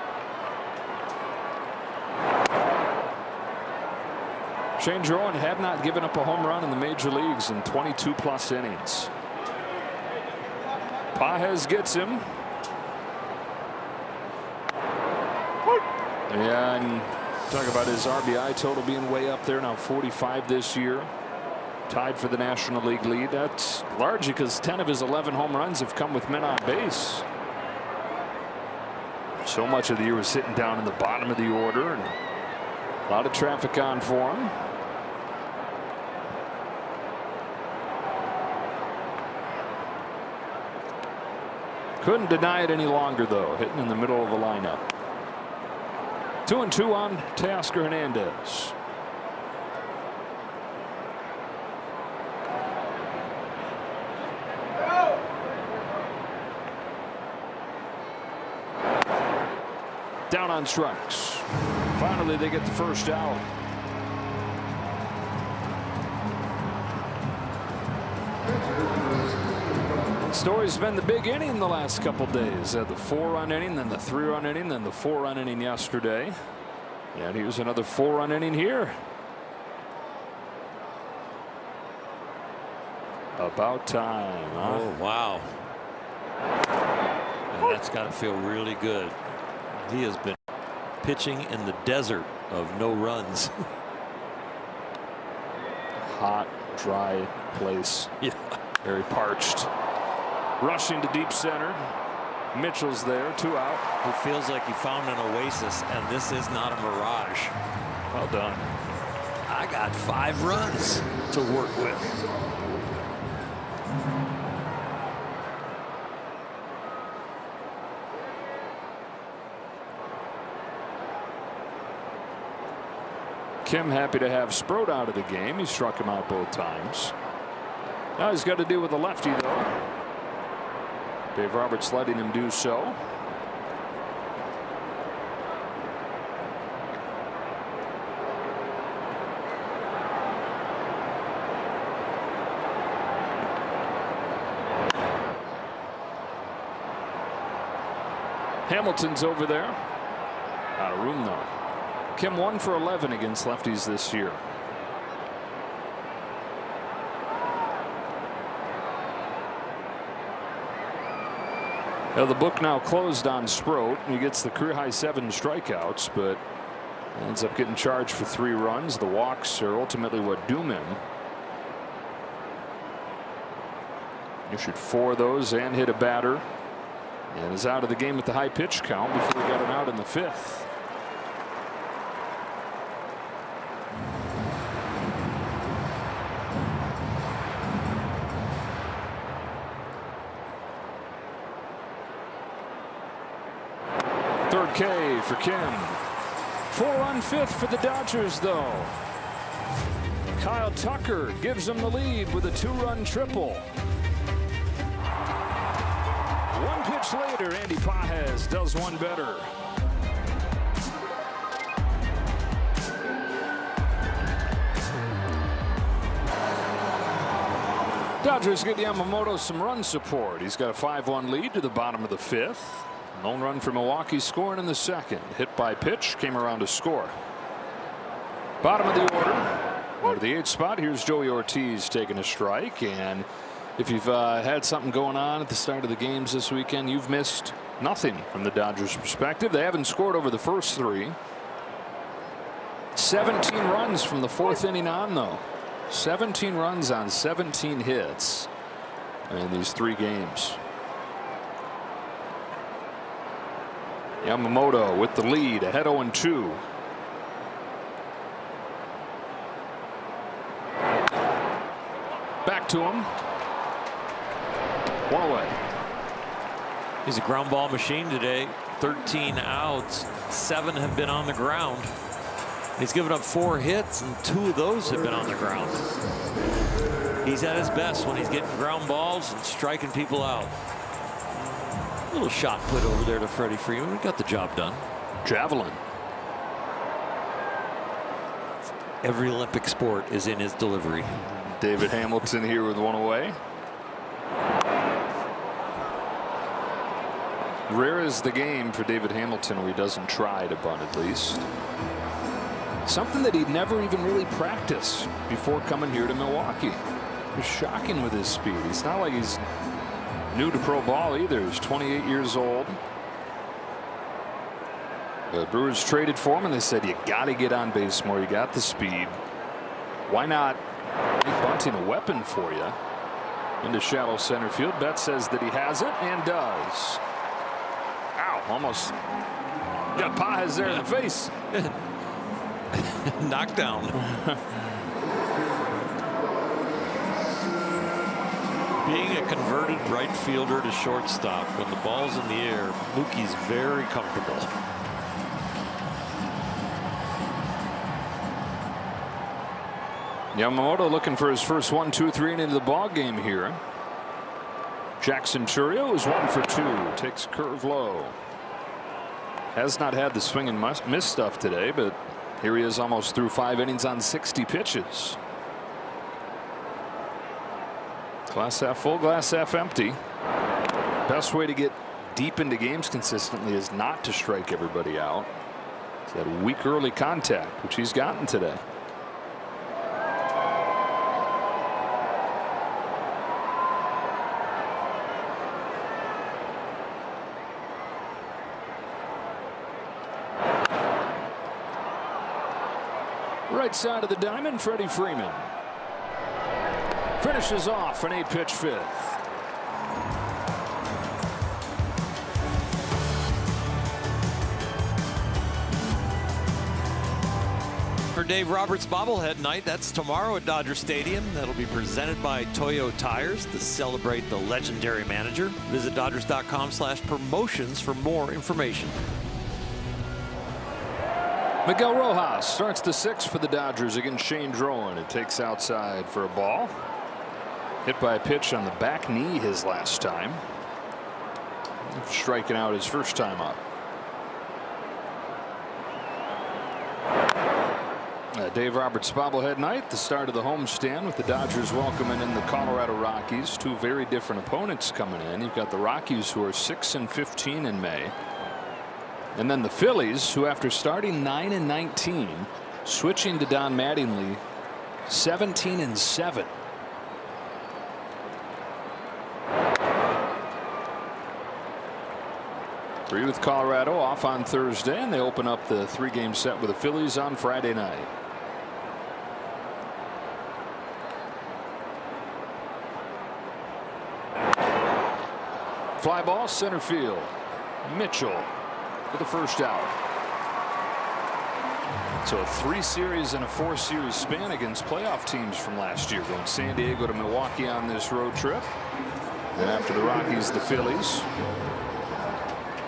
Speaker 1: Shane Drowan had not given up a home run in the major leagues in 22+ innings. Pages gets him. Yeah, and talk about his RBI total being way up there now, 45 this year. Tied for the National League lead. That's largely because 10 of his 11 home runs have come with men on base. So much of the year was sitting down in the bottom of the order, and a lot of traffic on for him. Couldn't deny it any longer, though, hitting in the middle of the lineup. 2-2 on Teoscar Hernandez. Down on strikes. Finally, they get the first out. Story's been the big inning the last couple days. The 4-run inning, then the 3-run inning, then the 4-run inning yesterday. And here's another 4-run inning here. About time, huh?
Speaker 2: Oh, wow. And that's got to feel really good. He has been pitching in the desert of no runs.
Speaker 1: Hot, dry place.
Speaker 2: Yeah.
Speaker 1: Very parched. Rushing to deep center. Mitchell's there, 2 out.
Speaker 2: It feels like he found an oasis, and this is not a mirage.
Speaker 1: Well done.
Speaker 2: I got 5 runs to work with.
Speaker 1: Kim happy to have Sproat out of the game. He struck him out both times. Now he's got to deal with a lefty, though. Dave Roberts letting him do so. Hamilton's over there. Out of room, though. Kim 1 for 11 against lefties this year. Now the book now closed on Sproat. He gets the career high 7 strikeouts, but ends up getting charged for 3 runs. The walks are ultimately what doom him. Issued 4 of those and hit a batter, and is out of the game with the high pitch count before he got an out in the 5th. Third K for Kim. 4-run 5th for the Dodgers, though. Kyle Tucker gives them the lead with a 2-run triple. 1 pitch later, Andy Pages does one better. Dodgers get Yamamoto some run support. He's got a 5-1 lead to the bottom of the 5th. Lone run for Milwaukee scoring in the 2nd. Hit by pitch, came around to score. Bottom of the order. Go to the 8th spot. Here's Joey Ortiz taking a strike. And if you've had something going on at the start of the games this weekend, you've missed nothing from the Dodgers' perspective. They haven't scored over the first 3. 17 runs from the 4th inning on, though. 17 runs on 17 hits in these 3 games. Yamamoto with the lead, ahead 0-2. Back to him. 1 away.
Speaker 2: He's a ground ball machine today. 13 outs, 7 have been on the ground. He's given up 4 hits, and 2 of those have been on the ground. He's at his best when he's getting ground balls and striking people out. A little shot put over there to Freddie Freeman. He got the job done.
Speaker 1: Javelin.
Speaker 2: Every Olympic sport is in his delivery.
Speaker 1: David Hamilton here with 1 away. Rare is the game for David Hamilton where he doesn't try to bunt at least. Something that he'd never even really practiced before coming here to Milwaukee. It's shocking with his speed. It's not like he's new to pro ball either. He's 28 years old. The Brewers traded for him and they said, you got to get on base more. You got the speed. Why not make bunting a weapon for you? Into shallow center field. Betts says that he has it and does. Ow, almost got Pages there in the face.
Speaker 2: Knocked down. Being a converted right fielder to shortstop, when the ball's in the air, Mookie's very comfortable.
Speaker 1: Yamamoto looking for his first 1, 2, 3 into the ball game here. Jackson Churio is 1 for 2. Takes a curve low. Has not had the swing and miss stuff today, but here he is almost through 5 innings on 60 pitches. Glass half full, glass half empty. Best way to get deep into games consistently is not to strike everybody out. He's had weak early contact, which he's gotten today. Right side of the diamond, Freddie Freeman. Finishes off an 8-pitch fifth.
Speaker 2: For Dave Roberts bobblehead night, that's tomorrow at Dodger Stadium. That'll be presented by Toyo Tires to celebrate the legendary manager. Visit Dodgers.com/promotions for more information.
Speaker 1: Miguel Rojas starts the 6th for the Dodgers against Shane Drowan. It takes outside for a ball. Hit by a pitch on the back knee his last time. Striking out his first time up. Dave Roberts bobblehead night, the start of the homestand with the Dodgers welcoming in the Colorado Rockies. Two very different opponents coming in. You've got the Rockies, who are 6-15 in May. And then the Phillies, who after starting 9-19, switching to Don Mattingly, 17-7. Three with Colorado off on Thursday, and they open up the 3-game set with the Phillies on Friday night. Fly ball center field. Mitchell for the first out. So a 3-series and a 4-series span against playoff teams from last year, going San Diego to Milwaukee on this road trip. Then after the Rockies, the Phillies.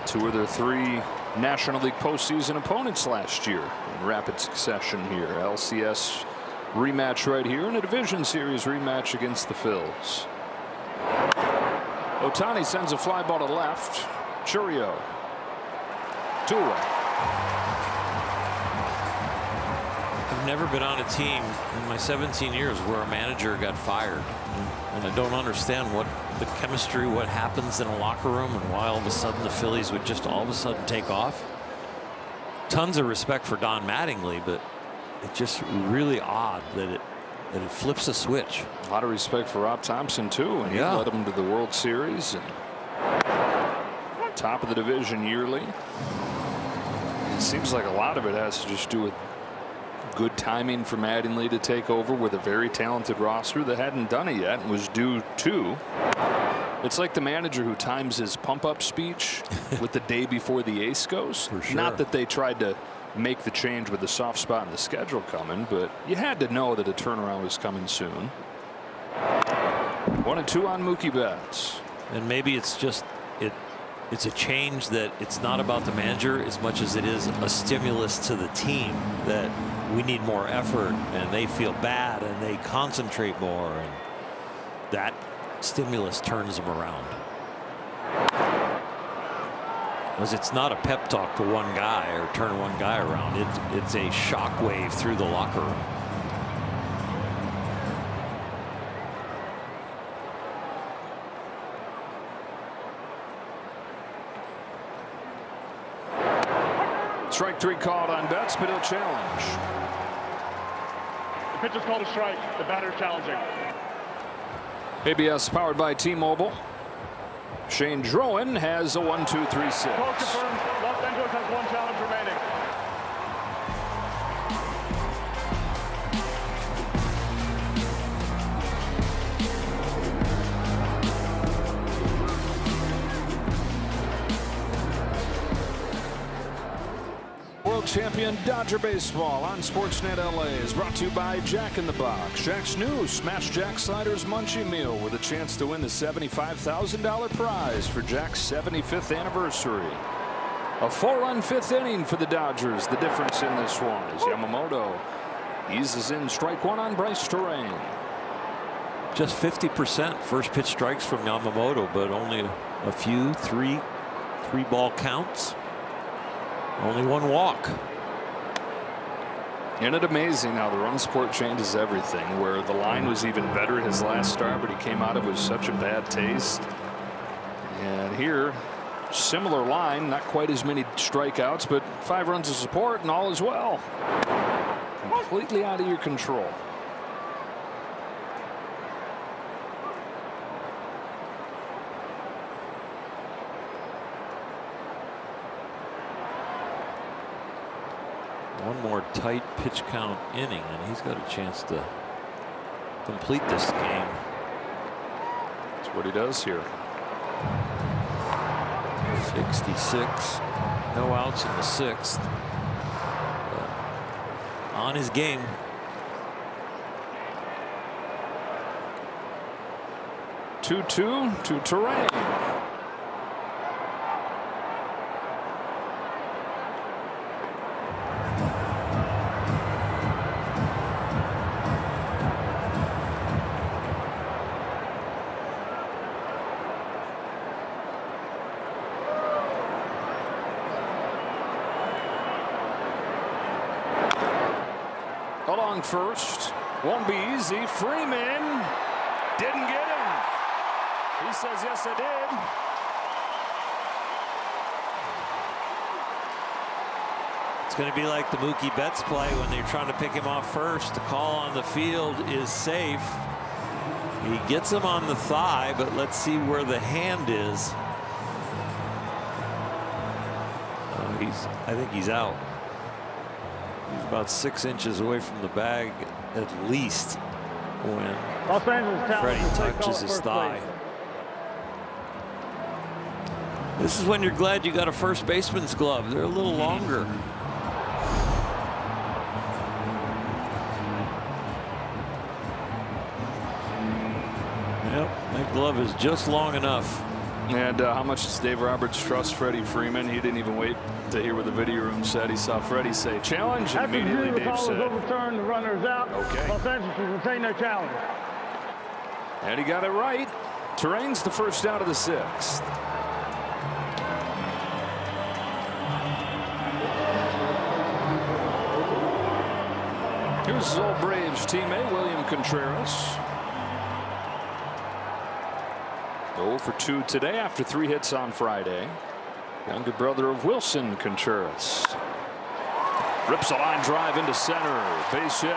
Speaker 1: Two of their 3 National League postseason opponents last year in rapid succession here. LCS rematch right here, and a division series rematch against the Phils. Ohtani sends a fly ball to left. Churio. 2 away.
Speaker 2: I've never been on a team in my 17 years where a manager got fired. And I don't understand what the chemistry, what happens in a locker room, and why all of a sudden the Phillies would just all of a sudden take off. Tons of respect for Don Mattingly, but it's just really odd that it flips a switch.
Speaker 1: A lot of respect for Rob Thompson too, and he led them to the World Series and top of the division yearly. It seems like a lot of it has to just do with good timing for Mattingly to take over with a very talented roster that hadn't done it yet and was due to. It's like the manager who times his pump-up speech with the day before the ace goes.
Speaker 2: For sure.
Speaker 1: Not that they tried to make the change with the soft spot in the schedule coming, but you had to know that a turnaround was coming soon. 1-2 on Mookie Betts.
Speaker 2: And maybe it's just it's a change that it's not about the manager as much as it is a stimulus to the team that we need more effort, and they feel bad and they concentrate more, and that stimulus turns them around. Because it's not a pep talk to one guy or turn one guy around. It's a shockwave through the locker room.
Speaker 1: Strike 3 called on Betts, but he'll challenge.
Speaker 7: The pitch is called a strike. The batter challenging.
Speaker 1: ABS powered by T-Mobile. Shane Drowan has a 1-2-3-6.
Speaker 7: Call confirmed. Los Angeles has 1 challenge remaining.
Speaker 1: World champion Dodger baseball on SportsNet LA is brought to you by Jack in the Box. Jack's new Smash Jack Sliders Munchie Meal with a chance to win the $75,000 prize for Jack's 75th anniversary. A 4-run 5th inning for the Dodgers. The difference in this one is Yamamoto eases in strike 1 on Bryce Terrain.
Speaker 2: Just 50% first pitch strikes from Yamamoto, but only a few 3 ball counts. Only one walk.
Speaker 1: Isn't it amazing how the run support changes everything, where the line was even better his last start, but he came out of it with such a bad taste. And here, similar line, not quite as many strikeouts, but 5 runs of support and all is well. Completely out of your control.
Speaker 2: One more tight pitch count inning, and he's got a chance to complete this game.
Speaker 1: That's what he does here.
Speaker 2: 66. No outs in the 6th. On his game.
Speaker 1: Two-two to Terrain. Along first, won't be easy. Freeman didn't get him. He says, yes, I did.
Speaker 2: It's going to be like the Mookie Betts play when they're trying to pick him off first. The call on the field is safe. He gets him on the thigh, but let's see where the hand is. I think he's out. He's about 6 inches away from the bag at least when
Speaker 7: Los Angeles
Speaker 2: Freddie touches his thigh. This is when you're glad you got a first baseman's glove. They're a little longer. Yep, that glove is just long enough.
Speaker 1: And how much does Dave Roberts trust Freddie Freeman? He didn't even wait to hear what the video room said. He saw Freddie say challenge, and immediately Dave said,
Speaker 7: overturned, the runner is out.
Speaker 1: Okay.
Speaker 7: Los Angeles will retain their challenge.
Speaker 1: And he got it right. Terrain's the first out of the 6th. Here's his old Braves teammate, William Contreras. 0 for 2 today after 3 hits on Friday. Younger brother of Wilson Contreras. Rips a line drive into center. Base hit.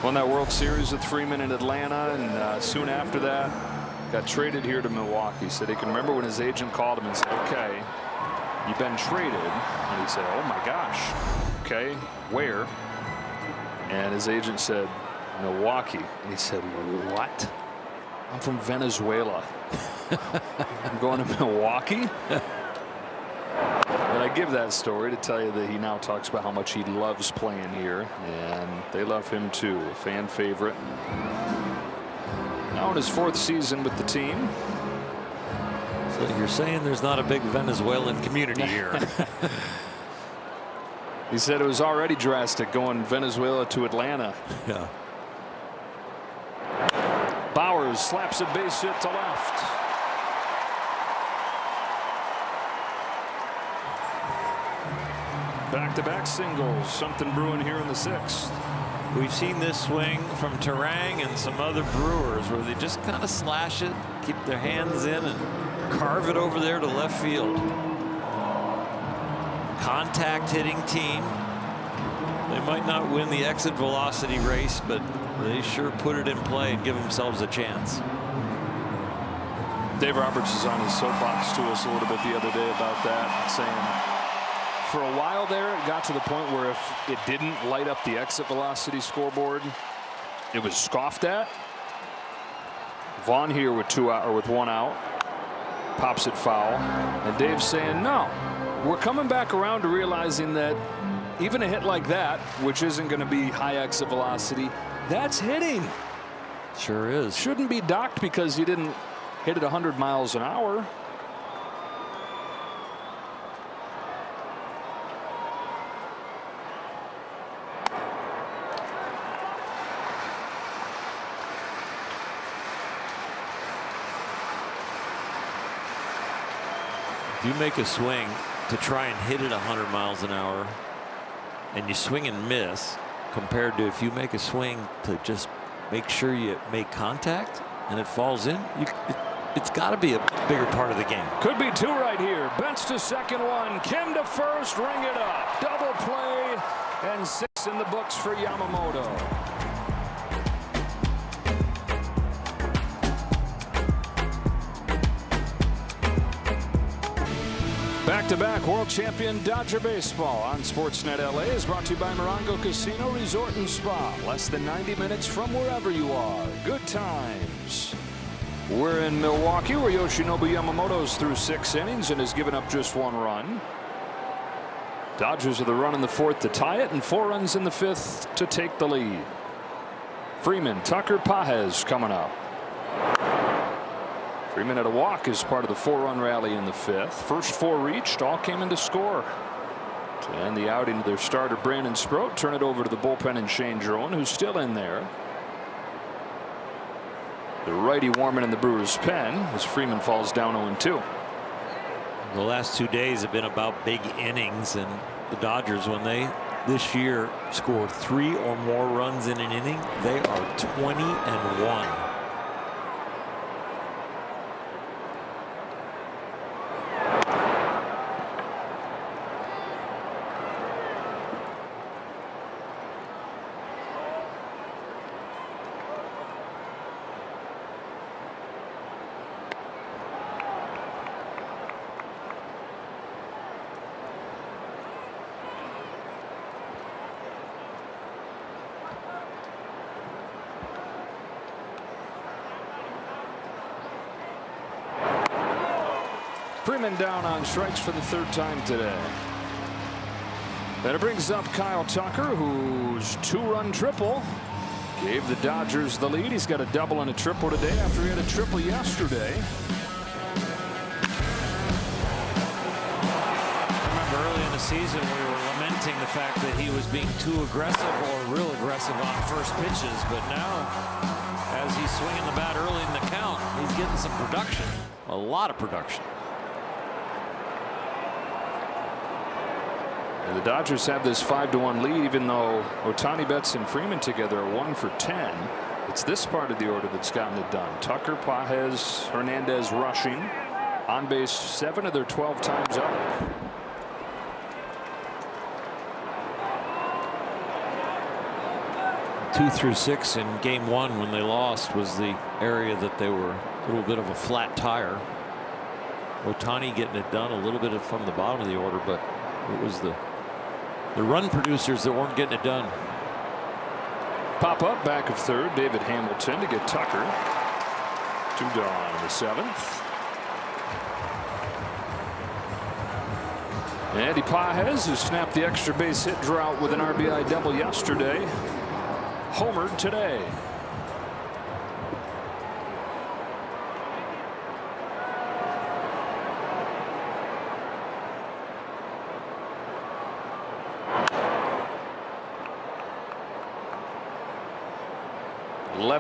Speaker 1: Won that World Series with Freeman in Atlanta, and soon after that got traded here to Milwaukee. Said he can remember when his agent called him and said, okay, you've been traded. And he said, oh my gosh. Okay, where? And his agent said, Milwaukee. And he said, what? I'm from Venezuela. I'm going to Milwaukee? But I give that story to tell you that he now talks about how much he loves playing here, and they love him too. A fan favorite. Now in his 4th season with the team.
Speaker 2: So you're saying there's not a big Venezuelan community here?
Speaker 1: He said it was already drastic going Venezuela to Atlanta.
Speaker 2: Yeah.
Speaker 1: Bowers slaps a base hit to left. Back-to-back singles. Something brewing here in the 6th.
Speaker 2: We've seen this swing from Terang and some other Brewers where they just kind of slash it, keep their hands in, and carve it over there to left field. Contact hitting team. They might not win the exit velocity race, but they sure put it in play and give themselves a chance.
Speaker 1: Dave Roberts is on his soapbox to us a little bit the other day about that, saying for a while there it got to the point where if it didn't light up the exit velocity scoreboard, it was scoffed at. Vaughn here with 2 out, or with 1 out, pops it foul, and Dave's saying no, we're coming back around to realizing that even a hit like that, which isn't going to be high exit velocity, that's hitting.
Speaker 2: Sure is.
Speaker 1: Shouldn't be docked because you didn't hit it 100 miles an hour.
Speaker 2: If you make a swing to try and hit it 100 miles an hour and you swing and miss, compared to if you make a swing to just make sure you make contact and it falls in, it's got to be a bigger part of the game.
Speaker 1: Could be two right here. Bench to second one. Kim to first. Ring it up. Double play. And 6 in the books for Yamamoto. Back-to-back world champion Dodger baseball on SportsNet LA is brought to you by Morongo Casino Resort and Spa. Less than 90 minutes from wherever you are. Good times. We're in Milwaukee, where Yoshinobu Yamamoto's through 6 innings and has given up just 1 run. Dodgers with a run in the 4th to tie it and 4 runs in the 5th to take the lead. Freeman, Tucker, Pages coming up. Freeman had a walk as part of the 4-run rally in the 5th. First 4 reached, all came in to score. To end the outing of their starter Brandon Sproat, turn it over to the bullpen and Shane Jerome, who's still in there. The righty warming in the Brewers' pen as Freeman falls down 0-2.
Speaker 2: The last 2 days have been about big innings, and the Dodgers, when they this year score 3 or more runs in an inning, they are 20-1.
Speaker 1: Freeman down on strikes for the 3rd time today. That brings up Kyle Tucker, whose 2-run triple gave the Dodgers the lead. He's got a double and a triple today after he had a triple yesterday.
Speaker 2: I remember early in the season we were lamenting the fact that he was being too aggressive or real aggressive on first pitches, but now as he's swinging the bat early in the count, he's getting some production, a lot of production.
Speaker 1: And the Dodgers have this 5-1 lead, even though Ohtani, Betts, and Freeman together are 1 for 10. It's this part of the order that's gotten it done. Tucker, Pages, Hernandez rushing. On base 7 of their 12 times up.
Speaker 2: Two through 6 in game 1 when they lost was the area that they were a little bit of a flat tire. Ohtani getting it done a little bit from the bottom of the order, but it was the run producers that weren't getting it done.
Speaker 1: Pop up back of 3rd, David Hamilton to get Tucker. 2 down in the 7th. Andy Pages, who snapped the extra base hit drought with an RBI double yesterday, homered today.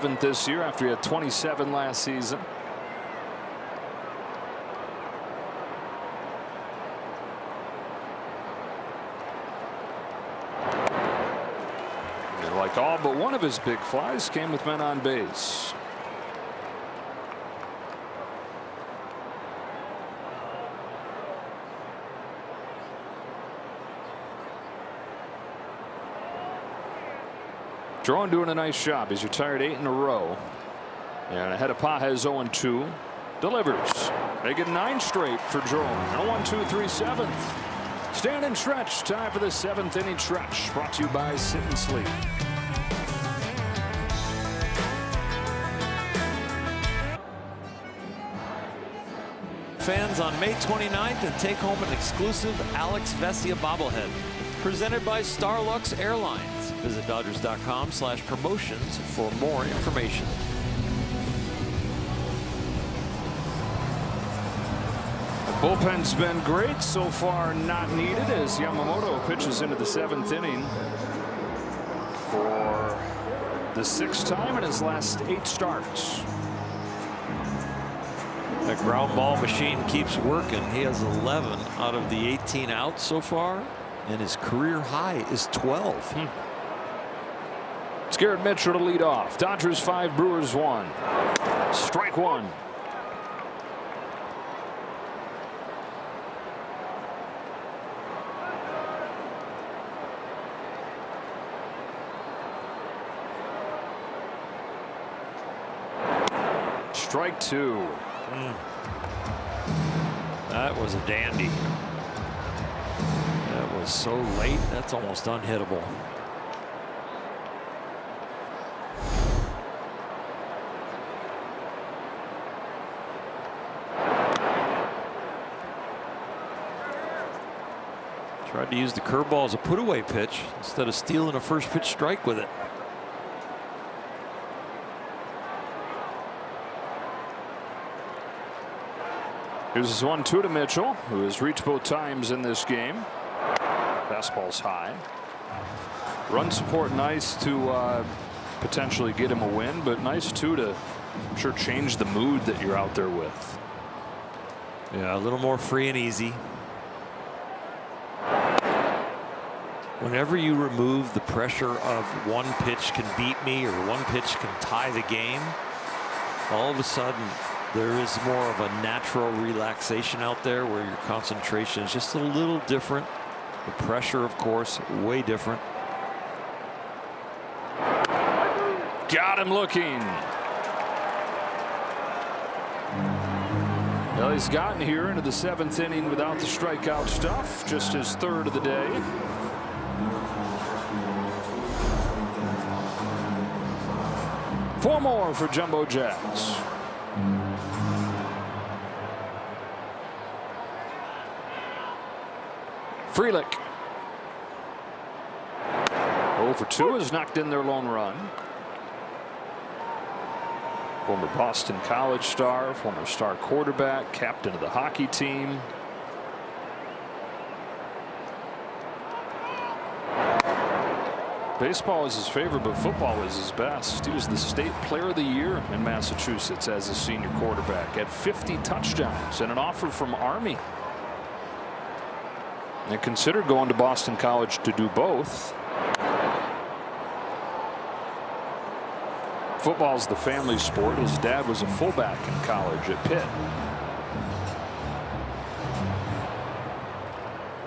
Speaker 1: th this year after he had 27 last season. And like all but one of his big flies came with men on base. Jerome doing a nice job. He's retired 8 in a row. And ahead of Pages 0-2. Delivers. Make it 9 straight for Jerome. 1-2, 3, 7th. Stand and stretch. Time for the 7th inning stretch. Brought to you by Sit and Sleep.
Speaker 2: Fans on May 29th and take home an exclusive Alex Vesia bobblehead. Presented by Starlux Airlines. Visit Dodgers.com/promotions for more information.
Speaker 1: The bullpen's been great so far, not needed as Yamamoto pitches into the 7th inning for the 6th time in his last 8 starts.
Speaker 2: I The ground ball machine keeps working. He has 11 out of the 18 outs so far, and his career high is 12.
Speaker 1: It's Garrett Mitchell to lead off. Dodgers 5, Brewers 1. Strike one. Strike two.
Speaker 2: That was a dandy. That was so late. That's almost unhittable. Tried to use the curveball as a put-away pitch instead of stealing a first pitch strike with it.
Speaker 1: Here's his 1-2 to Mitchell, who has reached both times in this game. Fastball's high. Run support nice to potentially get him a win, but nice too to, I'm sure, change the mood that you're out there with.
Speaker 2: Yeah, a little more free and easy. Whenever you remove the pressure of one pitch can beat me or one pitch can tie the game, all of a sudden there is more of a natural relaxation out there where your concentration is just a little different. The pressure, of course, way different.
Speaker 1: Got him looking. Well, he's gotten here into the 7th inning without the strikeout stuff. Just his 3rd of the day. Four more for Jumbo Jacks. Frelick. 0 for 2 has knocked in their lone run. Former Boston College star, former star quarterback, captain of the hockey team. Baseball is his favorite, but football is his best. He was the state player of the year in Massachusetts as a senior quarterback. Had 50 touchdowns and an offer from Army. And considered going to Boston College to do both. Football's the family sport. His dad was a fullback in college at Pitt.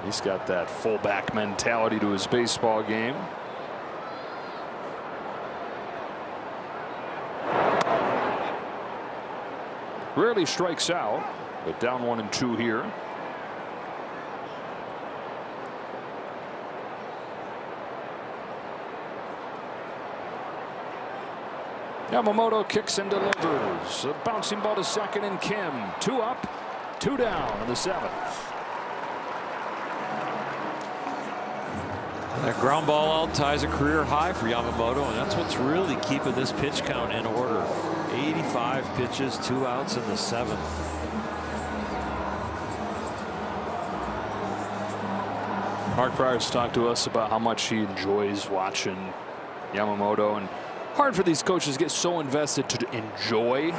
Speaker 1: He's got that fullback mentality to his baseball game. Rarely strikes out, but down 1 and 2 here. Yamamoto kicks and delivers. A bouncing ball to second, and Kim. 2 up, 2 down in the 7th.
Speaker 2: That ground ball out ties a career high for Yamamoto, and that's what's really keeping this pitch count in order. 85 pitches, 2 outs in the 7th.
Speaker 1: Mark Pryor's talked to us about how much he enjoys watching Yamamoto, and hard for these coaches to get so invested to enjoy.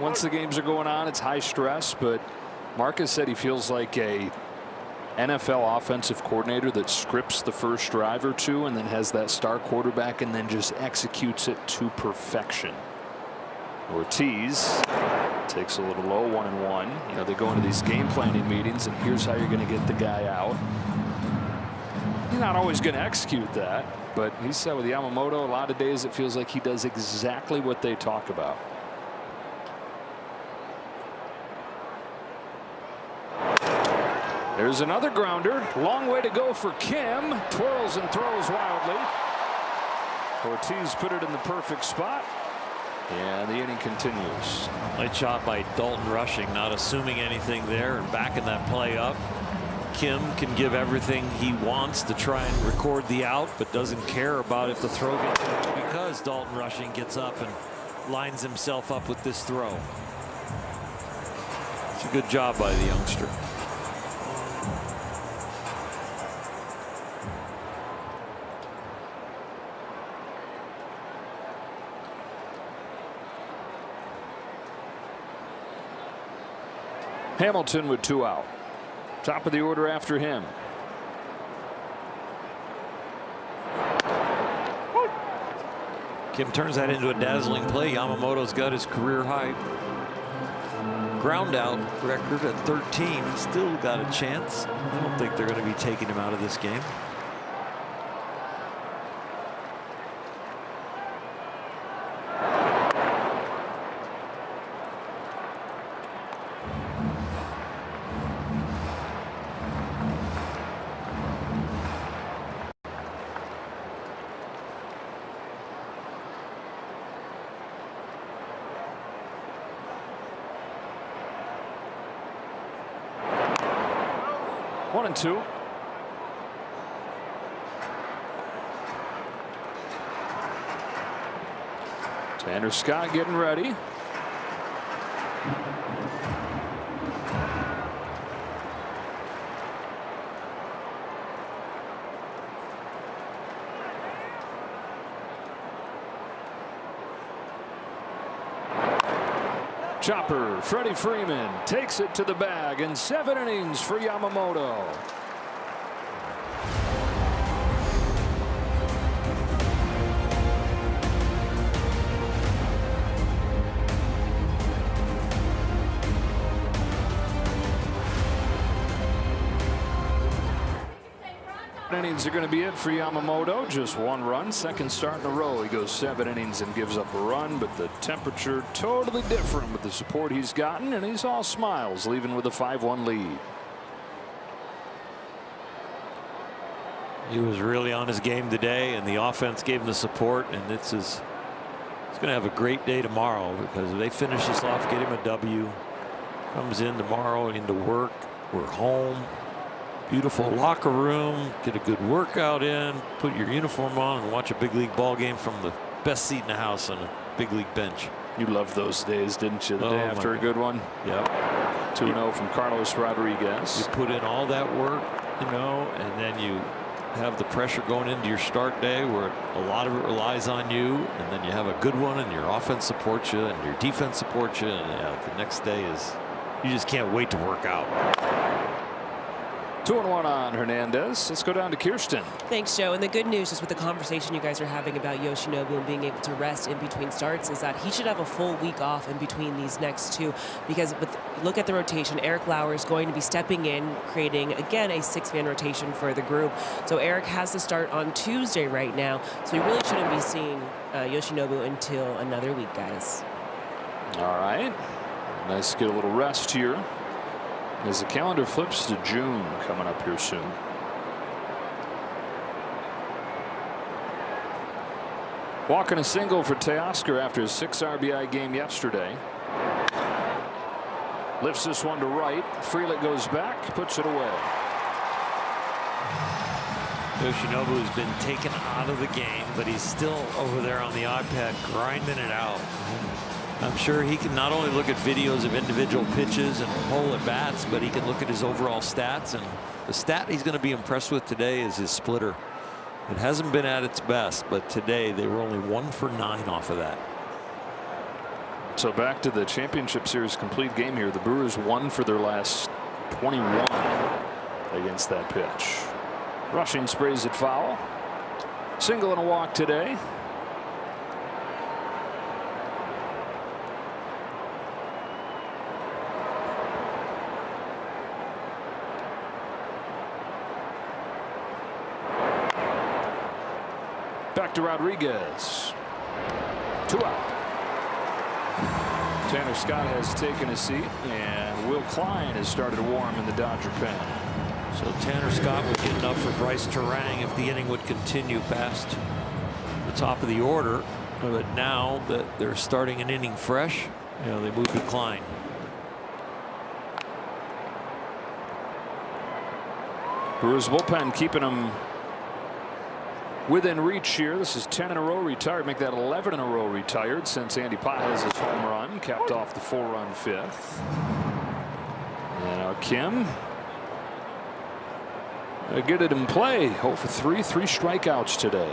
Speaker 1: Once the games are going on, it's high stress, but Marcus said he feels like a NFL offensive coordinator that scripts the first drive or two and then has that star quarterback and then just executes it to perfection. Ortiz takes a little low, 1-1. You know, they go into these game planning meetings and here's how you're going to get the guy out. You're not always going to execute that, but he said with Yamamoto, a lot of days it feels like he does exactly what they talk about. There's another grounder. Long way to go for Kim. Twirls and throws wildly. Ortiz put it in the perfect spot. And the inning continues.
Speaker 2: Nice shot by Dalton Rushing, not assuming anything there and backing that play up. Kim can give everything he wants to try and record the out, but doesn't care about if the throw gets up because Dalton Rushing gets up and lines himself up with this throw. It's a good job by the youngster.
Speaker 1: Hamilton with 2 out. Top of the order after him.
Speaker 2: Kim turns that into a dazzling play. Yamamoto's got his career high ground out record at 13. He's still got a chance. I don't think they're going to be taking him out of this game.
Speaker 1: One and two. Tanner Scott getting ready. Chopper, Freddie Freeman takes it to the bag in 7 innings for Yamamoto. Innings are going to be it for Yamamoto. Just 1 run, second start in a row. He goes 7 innings and gives up a run, but the temperature totally different with the support he's gotten, and he's all smiles, leaving with a 5-1 lead.
Speaker 2: He was really on his game today, and the offense gave him the support, and he's going to have a great day tomorrow, because if they finish this off, get him a W, comes in tomorrow into work, we're home. Beautiful locker room, get a good workout in, put your uniform on, and watch a big league ball game from the best seat in the house on a big league bench.
Speaker 1: You loved those days, didn't you? The day after a good one.
Speaker 2: Yep.
Speaker 1: 2-0 from Carlos Rodriguez.
Speaker 2: You put in all that work, you know, and then you have the pressure going into your start day where a lot of it relies on you, and then you have a good one, and your offense supports you, and your defense supports you, and the next day is, you just can't wait to work out.
Speaker 1: 2-1 on Hernandez. Let's go down to Kirsten.
Speaker 3: Thanks, Joe. And the good news is with the conversation you guys are having about Yoshinobu and being able to rest in between starts is that he should have a full week off in between these next 2, because look at the rotation. Eric Lauer is going to be stepping in, creating, again, a 6-man rotation for the group. So Eric has to start on Tuesday right now. So we really shouldn't be seeing Yoshinobu until another week, guys.
Speaker 1: All right. Nice to get a little rest here as the calendar flips to June coming up here soon. Walking a single for Teoscar after his 6 RBI game yesterday. Lifts this one to right. Freelet goes back, puts it away.
Speaker 2: Yoshinobu has been taken out of the game, but he's still over there on the iPad grinding it out. I'm sure he can not only look at videos of individual pitches and hole at bats, but he can look at his overall stats. And the stat he's going to be impressed with today is his splitter. It hasn't been at its best, but today they were only 1 for 9 off of that.
Speaker 1: So back to the championship series complete game here. The Brewers won for their last 21 against that pitch. Rushing sprays it foul. Single and a walk today. Back to Rodriguez. 2 out. Tanner Scott has taken a seat, and Will Klein has started to warm in the Dodger pen.
Speaker 2: So Tanner Scott would get enough for Bryce Terang if the inning would continue past the top of the order. But now that they're starting an inning fresh, you know, they move to Klein.
Speaker 1: Brewers bullpen keeping them within reach here. This is 10 in a row retired. Make that 11 in a row retired since Andy Pages' home run capped off the 4-run 5th. And now Kim. Get it in play. 0 for 3 strikeouts today.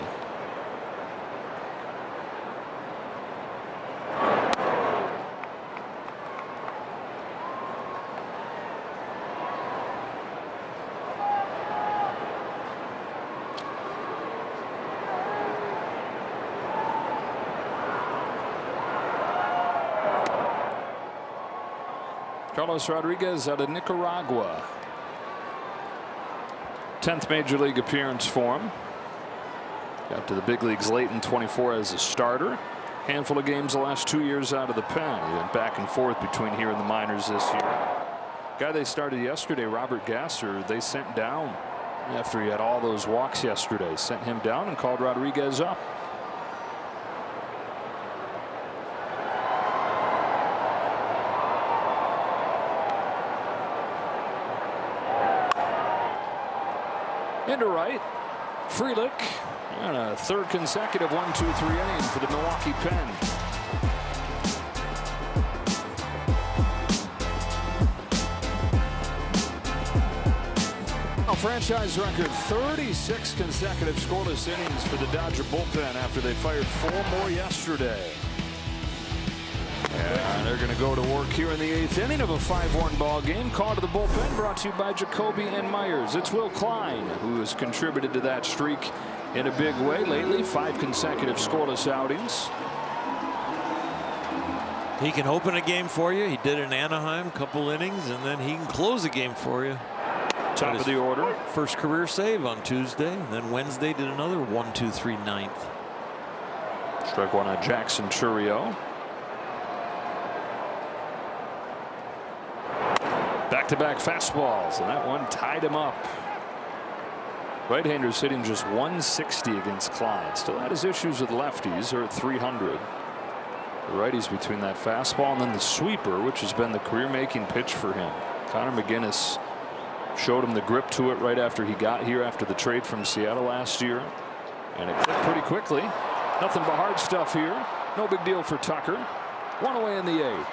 Speaker 1: Carlos Rodriguez out of Nicaragua. 10th Major League appearance for him. Got to the big leagues late in 24 as a starter. Handful of games the last 2 years out of the pen. He went back and forth between here and the minors this year. Guy they started yesterday, Robert Gasser, they sent down after he had all those walks yesterday. Sent him down and called Rodriguez up. Into right, Frelick, and a third consecutive 1-2-3 inning for the Milwaukee Pen. A franchise record 36 consecutive scoreless innings for the Dodger bullpen after they fired 4 more yesterday. And they're going to go to work here in the 8th inning of a 5-1 ball game. Call to the bullpen brought to you by Jacoby and Myers. It's Will Klein who has contributed to that streak in a big way lately. 5 consecutive scoreless outings.
Speaker 2: He can open a game for you. He did in Anaheim, a couple innings, and then he can close a game for you.
Speaker 1: Top of the order.
Speaker 2: First career save on Tuesday, and then Wednesday did another 1-2-3 ninth.
Speaker 1: Strike one on Jackson Churio. Back-to-back fastballs, and that one tied him up. Right-handers hitting just 160 against Klein. Still had his issues with lefties. They're at 300. The righties between that fastball and then the sweeper, which has been the career-making pitch for him. Connor McGinnis showed him the grip to it right after he got here after the trade from Seattle last year. And it clicked pretty quickly. Nothing but hard stuff here. No big deal for Tucker. One away in the 8th.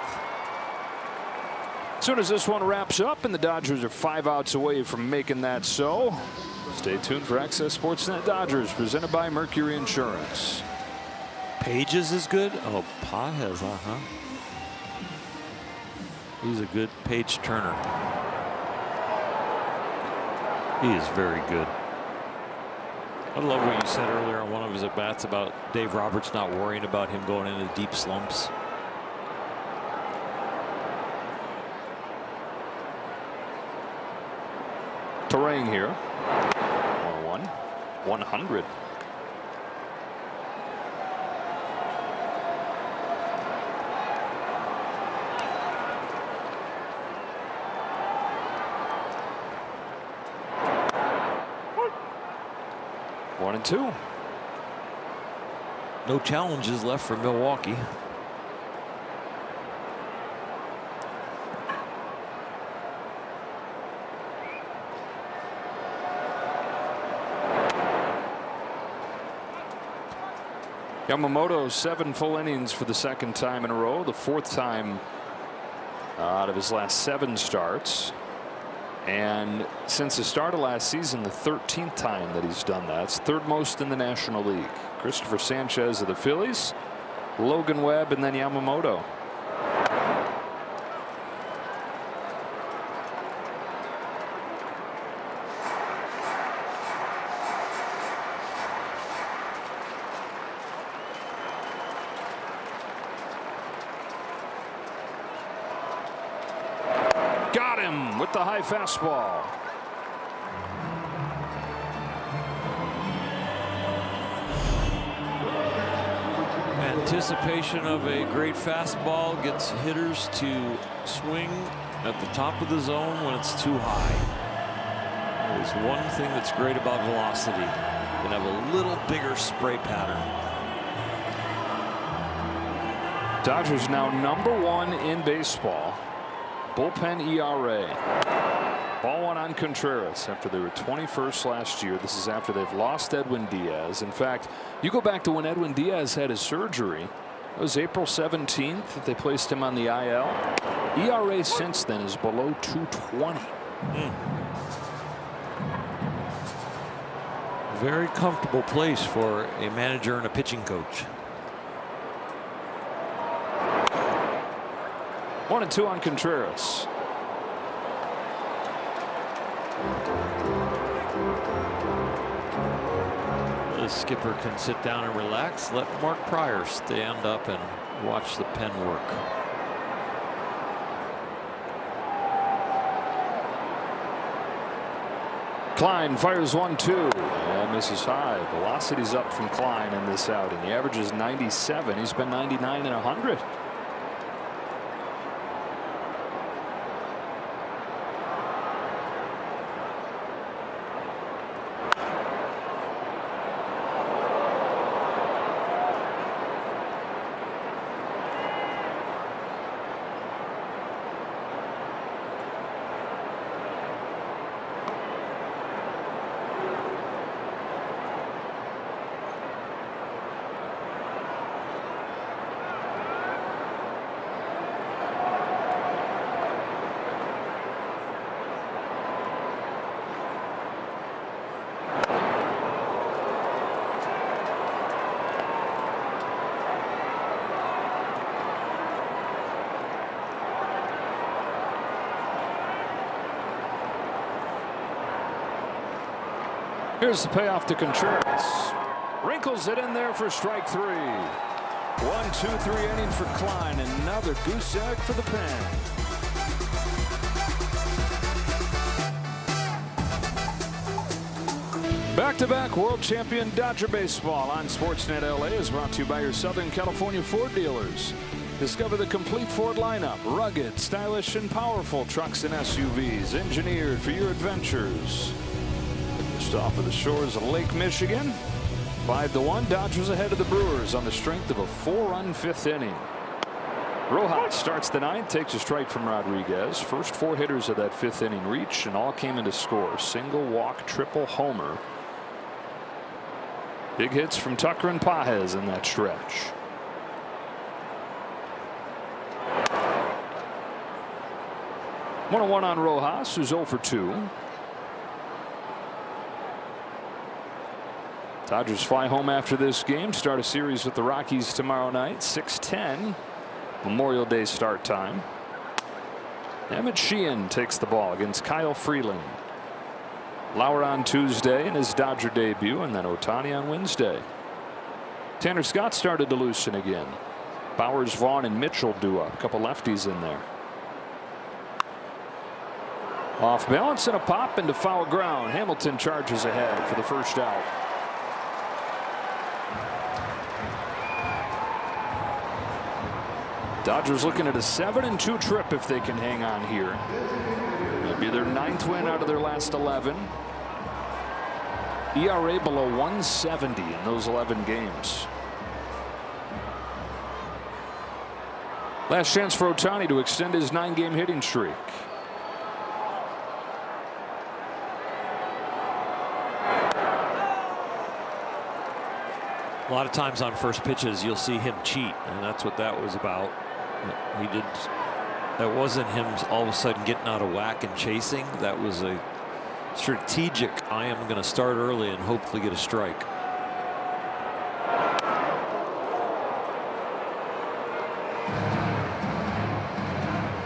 Speaker 1: As soon as this one wraps up and the Dodgers are 5 outs away from making that so, stay tuned for Access Sportsnet Dodgers presented by Mercury Insurance.
Speaker 2: Pages is good. Oh, Pages, He's a good page turner. He is very good. I love what you said earlier on one of his at-bats about Dave Roberts not worrying about him going into deep slumps.
Speaker 1: Terrain here. 101. 100. One and two.
Speaker 2: No challenges left for Milwaukee.
Speaker 1: Yamamoto 7 full innings for the 2nd time in a row, the 4th time out of his last 7 starts. And since the start of last season, the 13th time that he's done that. It's 3rd most in the National League. Christopher Sanchez of the Phillies, Logan Webb, and then Yamamoto. Got him with the high fastball.
Speaker 2: Anticipation of a great fastball gets hitters to swing at the top of the zone when it's too high. There's one thing that's great about velocity. You can have a little bigger spray pattern.
Speaker 1: Dodgers now #1 in baseball. Bullpen ERA. Ball one on Contreras after they were 21st last year. This is after they've lost Edwin Diaz. In fact, you go back to when Edwin Diaz had his surgery. It was April 17th that they placed him on the IL. ERA since then is below 220.
Speaker 2: Very comfortable place for a manager and a pitching coach.
Speaker 1: 1-2 on Contreras.
Speaker 2: The skipper can sit down and relax. Let Mark Pryor stand up and watch the pen work.
Speaker 1: Klein fires 1-2 and misses high. Velocity's up from Klein in this outing. He averages 97. He's been 99 and 100. Here's the payoff to Contreras. Wrinkles it in there for strike 3. 1-2-3 inning for Klein. Another goose egg for the pen. Back-to-back world champion Dodger baseball on SportsNet LA is brought to you by your Southern California Ford dealers. Discover the complete Ford lineup. Rugged, stylish, and powerful trucks and SUVs engineered for your adventures. Just off of the shores of Lake Michigan. 5-1. Dodgers ahead of the Brewers on the strength of a 4-run 5th inning. Rojas starts the 9th, takes a strike from Rodriguez. First 4 hitters of that 5th inning reach, and all came in to score. Single, walk, triple, homer. Big hits from Tucker and Pages in that stretch. One on Rojas, who's 0 for 2. Dodgers fly home after this game. Start a series with the Rockies tomorrow night. 6:10 Memorial Day start time. Emmett Sheehan takes the ball against Kyle Freeland. Lauer on Tuesday in his Dodger debut, and then Ohtani on Wednesday. Tanner Scott started to loosen again. Bowers, Vaughn, and Mitchell do up. A couple lefties in there. Off balance and a pop into foul ground. Hamilton charges ahead for the first out. Dodgers looking at a 7-2 trip if they can hang on here. It'll be their 9th win out of their last 11. ERA below 170 in those 11 games. Last chance for Ohtani to extend his 9-game hitting streak.
Speaker 2: A lot of times on first pitches you'll see him cheat, and that's what that was about. He did. That wasn't him all of a sudden getting out of whack and chasing. That was a strategic, I am going to start early and hopefully get a strike.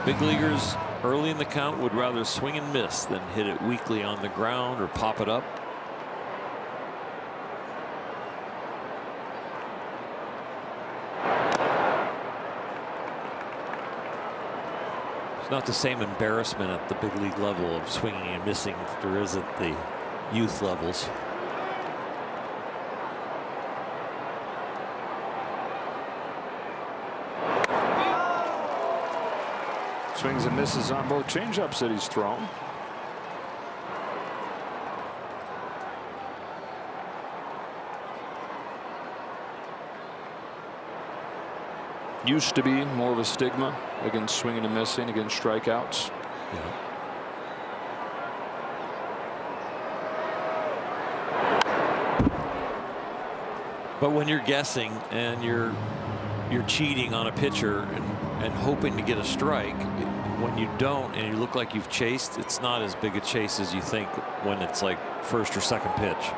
Speaker 2: Big leaguers early in the count would rather swing and miss than hit it weakly on the ground or pop it up. Not the same embarrassment at the big league level of swinging and missing that there is at the youth levels.
Speaker 1: Swings and misses on both changeups that he's thrown. Used to be more of a stigma against swinging and missing, against strikeouts.
Speaker 2: Yeah. But when you're guessing and you're cheating on a pitcher and hoping to get a strike, when you don't and you look like you've chased, it's not as big a chase as you think when it's like first or second pitch.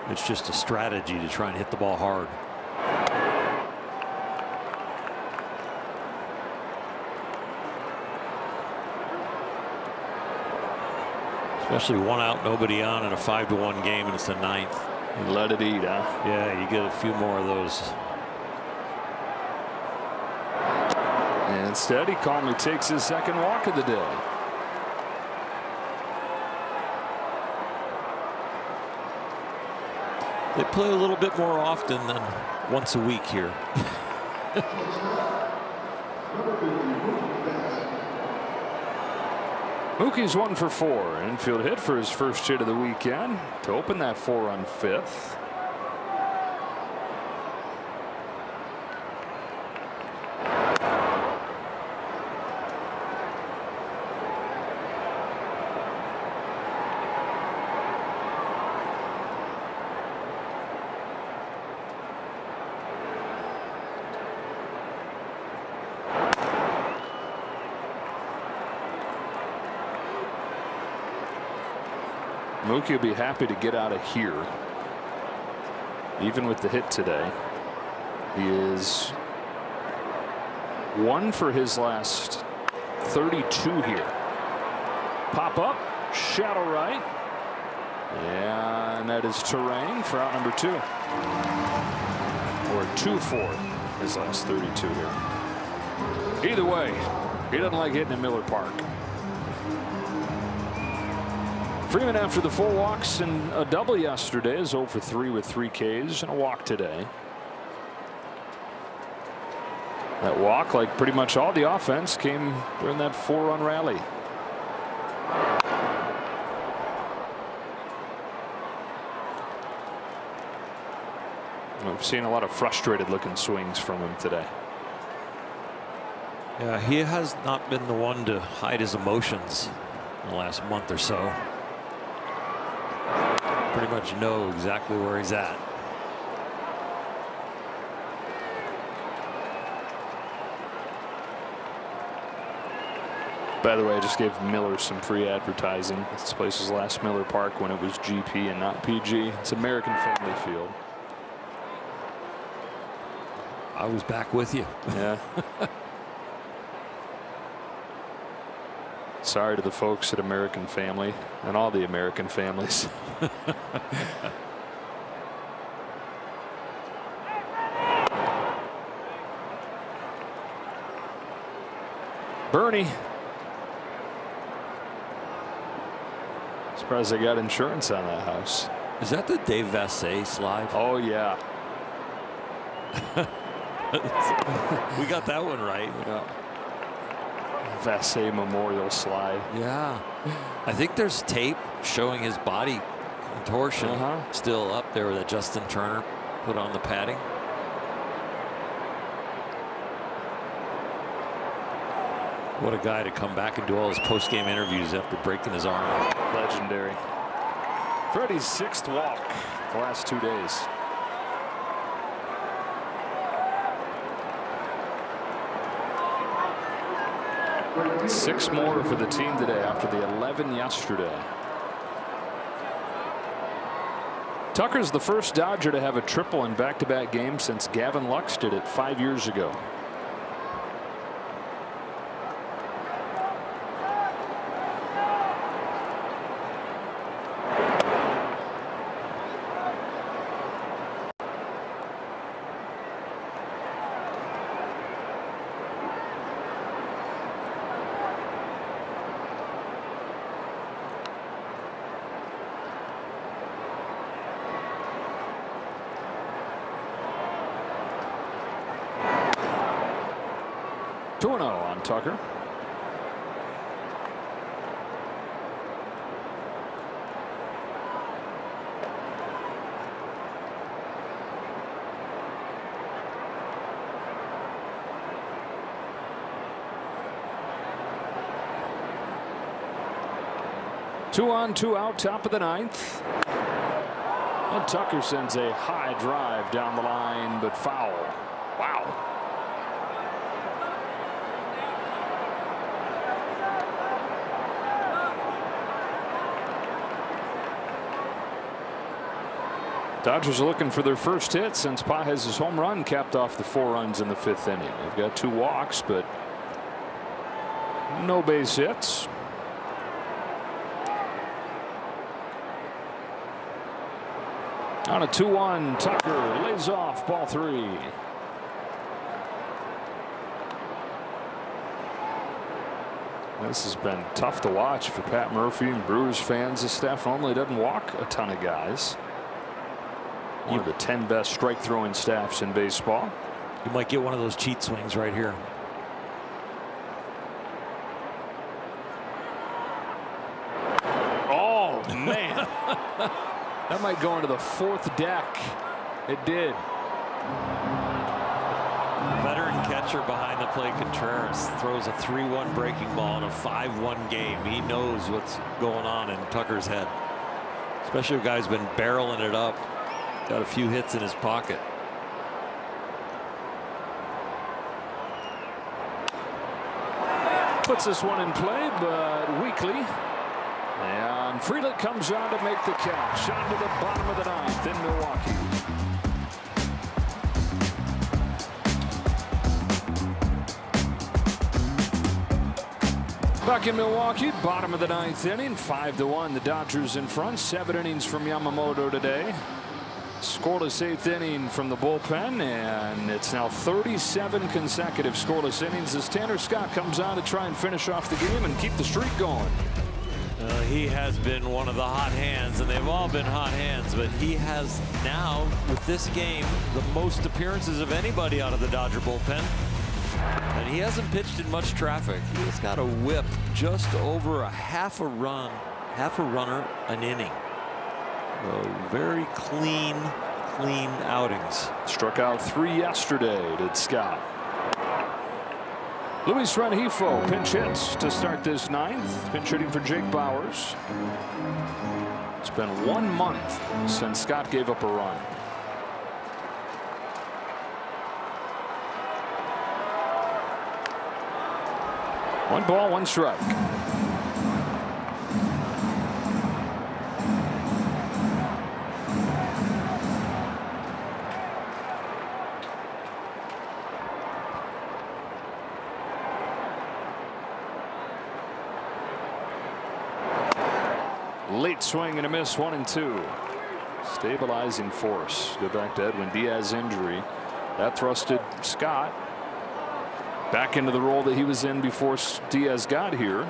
Speaker 2: It's just a strategy to try and hit the ball hard. Especially 1 out, nobody on in a 5-1 game, and it's the 9th.
Speaker 1: And let it eat, huh?
Speaker 2: Yeah, you get a few more of those.
Speaker 1: And instead, he calmly takes his 2nd walk of the day.
Speaker 2: They play a little bit more often than once a week here.
Speaker 1: Mookie's 1 for 4. Infield hit for his first hit of the weekend to open that 4-run fifth. Mookie will be happy to get out of here. Even with the hit today. He is 1 for his last 32 here. Pop up, shadow right. Yeah, and that is terrain for out number 2. Or 2 for his last 32 here. Either way, he doesn't like hitting in Miller Park. Freeman, after the 4 walks and a double yesterday, is 0 for 3 with 3 Ks and a walk today. That walk, like pretty much all the offense, came during that 4-run rally. We've seen a lot of frustrated looking swings from him today.
Speaker 2: Yeah, he has not been the one to hide his emotions in the last month or so. Pretty much know exactly where he's at.
Speaker 1: By the way, I just gave Miller some free advertising. This place was last Miller Park when it was GP and not PG. It's American Family Field.
Speaker 2: I was back with you.
Speaker 1: Yeah. Sorry to the folks at American Family and all the American families. Bernie. Surprised they got insurance on that house.
Speaker 2: Is that the Dave Vassay slide?
Speaker 1: Oh, yeah.
Speaker 2: We got that one right.
Speaker 1: Yeah. Vassay Memorial slide.
Speaker 2: Yeah. I think there's tape showing his body contortion still up there that Justin Turner put on the padding. What a guy to come back and do all his post-game interviews after breaking his arm.
Speaker 1: Legendary. Freddie's 6th walk the last 2 days. Six more for the team today after the 11 yesterday. Tucker's the first Dodger to have a triple in back-to-back games since Gavin Lux did it 5 years ago. On Tucker. Two on, two out, top of the 9th. And Tucker sends a high drive down the line, but foul. Wow. Dodgers are looking for their first hit since Pages' home run capped off the 4 runs in the 5th inning. They've got 2 walks, but no base hits. On a 2-1, Tucker lays off ball 3. This has been tough to watch for Pat Murphy and Brewers fans. The staff normally doesn't walk a ton of guys. One of the 10 best strike throwing staffs in baseball.
Speaker 2: You might get one of those cheat swings right here.
Speaker 1: Oh, man. That might go into the 4th deck. It did.
Speaker 2: Veteran catcher behind the plate, Contreras, throws a 3-1 breaking ball in a 5-1 game. He knows what's going on in Tucker's head. Especially if a guy's been barreling it up. Got a few hits in his pocket.
Speaker 1: Puts this one in play, but weakly. And Freeland comes on to make the catch. On to the bottom of the 9th in Milwaukee. Back in Milwaukee, bottom of the 9th inning, 5-1. The Dodgers in front. 7 innings from Yamamoto today. Scoreless 8th inning from the bullpen, and it's now 37 consecutive scoreless innings as Tanner Scott comes on to try and finish off the game and keep the streak going.
Speaker 2: He has been one of the hot hands, and they've all been hot hands, but he has now, with this game, the most appearances of anybody out of the Dodger bullpen. And he hasn't pitched in much traffic. He's got a whip just over a half a runner an inning. Very clean outings.
Speaker 1: Struck out 3 yesterday, did Scott. Luis Rengifo pinch hits to start this 9th. Pinch hitting for Jake Bauers. It's been 1 month since Scott gave up a run. One ball, 1 strike. Late swing and a miss, 1-2. Stabilizing force. Go back to Edwin Diaz's injury. That thrusted Scott back into the role that he was in before Diaz got here.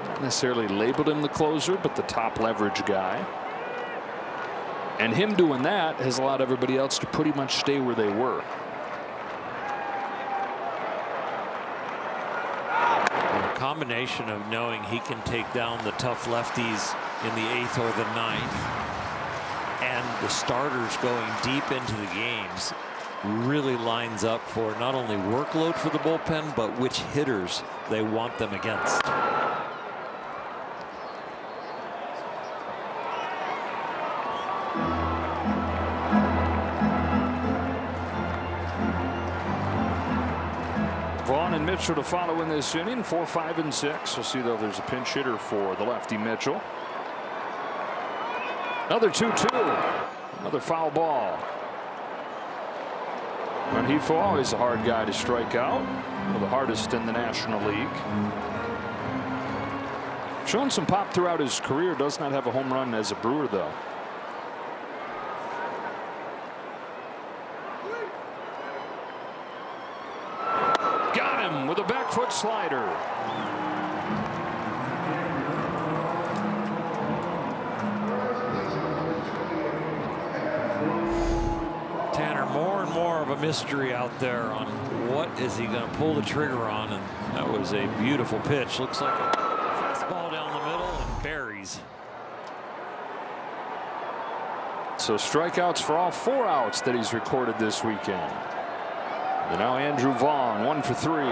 Speaker 1: Not necessarily labeled him the closer, but the top leverage guy. And him doing that has allowed everybody else to pretty much stay where they were.
Speaker 2: A combination of knowing he can take down the tough lefties in the 8th or the 9th, and the starters going deep into the games really lines up for not only workload for the bullpen, but which hitters they want them against.
Speaker 1: Vaughn and Mitchell to follow in this inning. 4, 5, and 6. We'll see though there's a pinch hitter for the lefty Mitchell. Another 2-2. Another foul ball. Rengifo, always a hard guy to strike out. One of the hardest in the National League. Shown some pop throughout his career. Does not have a home run as a Brewer though. Got him with a back foot slider.
Speaker 2: Tanner, more and more of a mystery out there on what is he going to pull the trigger on, and that was a beautiful pitch. Looks like a fastball down the middle and buries.
Speaker 1: So strikeouts for all 4 outs that he's recorded this weekend. And now Andrew Vaughn, 1 for 3.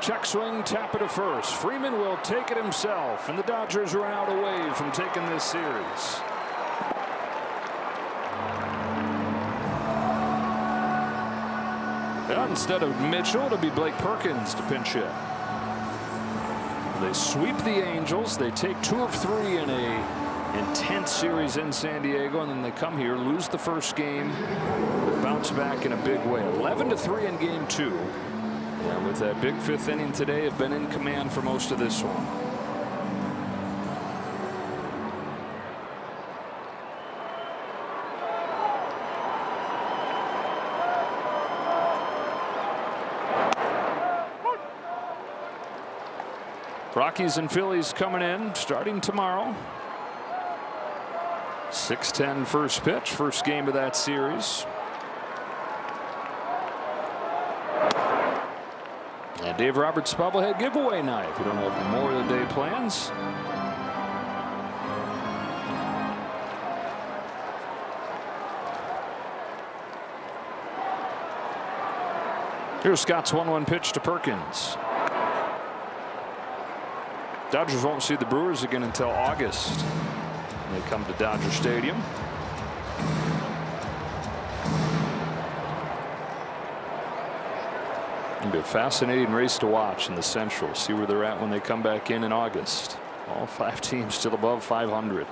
Speaker 1: Check swing, tap it to first. Freeman will take it himself, and the Dodgers are out away from taking this series. And instead of Mitchell, it'll be Blake Perkins to pinch hit. They sweep the Angels. They take 2 of 3 in a intense series in San Diego, and then they come here, lose the first game, but bounce back in a big way. 11-3 in game 2. And with that big 5th inning today, have been in command for most of this one. Rockies and Phillies coming in starting tomorrow. 6:10 first pitch, first game of that series. And Dave Roberts' bobblehead giveaway night. We don't have more of the day plans. Here's Scott's 1-1 pitch to Perkins. Dodgers won't see the Brewers again until August. They come to Dodger Stadium. It'll be a fascinating race to watch in the Central. See where they're at when they come back in August. All 5 teams still above 500.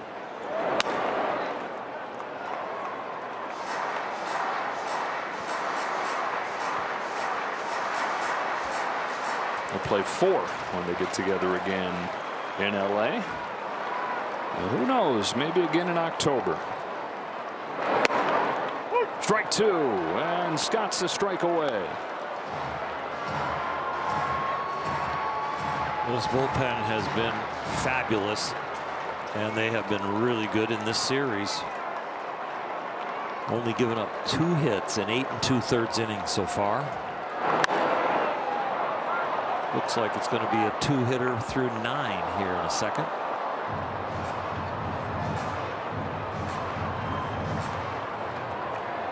Speaker 1: They'll play 4 when they get together again in LA. And who knows, maybe again in October. Strike 2, and Scott's a strike away.
Speaker 2: This bullpen has been fabulous, and they have been really good in this series. Only given up 2 hits in 8 2/3 innings so far. Looks like it's going to be a 2-hitter through 9 here in a second.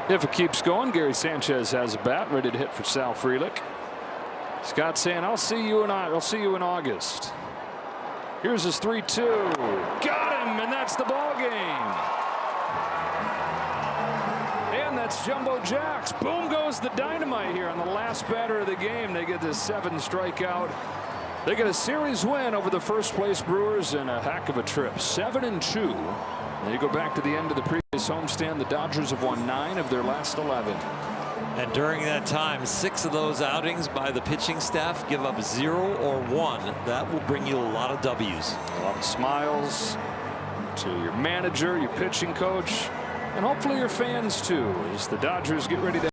Speaker 1: If it keeps going, Gary Sanchez has a bat ready to hit for Sal Frelick. Scott saying, I'll see you in August. Here's his 3-2. Got him, and that's the ball game. And that's Jumbo Jacks. Boom goes the dynamite here on the last batter of the game. They get this 7 strikeout. They get a series win over the first place Brewers and a heck of a trip. 7-2. And you go back to the end of the previous homestand. The Dodgers have won 9 of their last 11.
Speaker 2: And during that time, 6 of those outings by the pitching staff give up 0 or 1. That will bring you a lot of W's.
Speaker 1: A lot of smiles to your manager, your pitching coach, and hopefully your fans too, as the Dodgers get ready to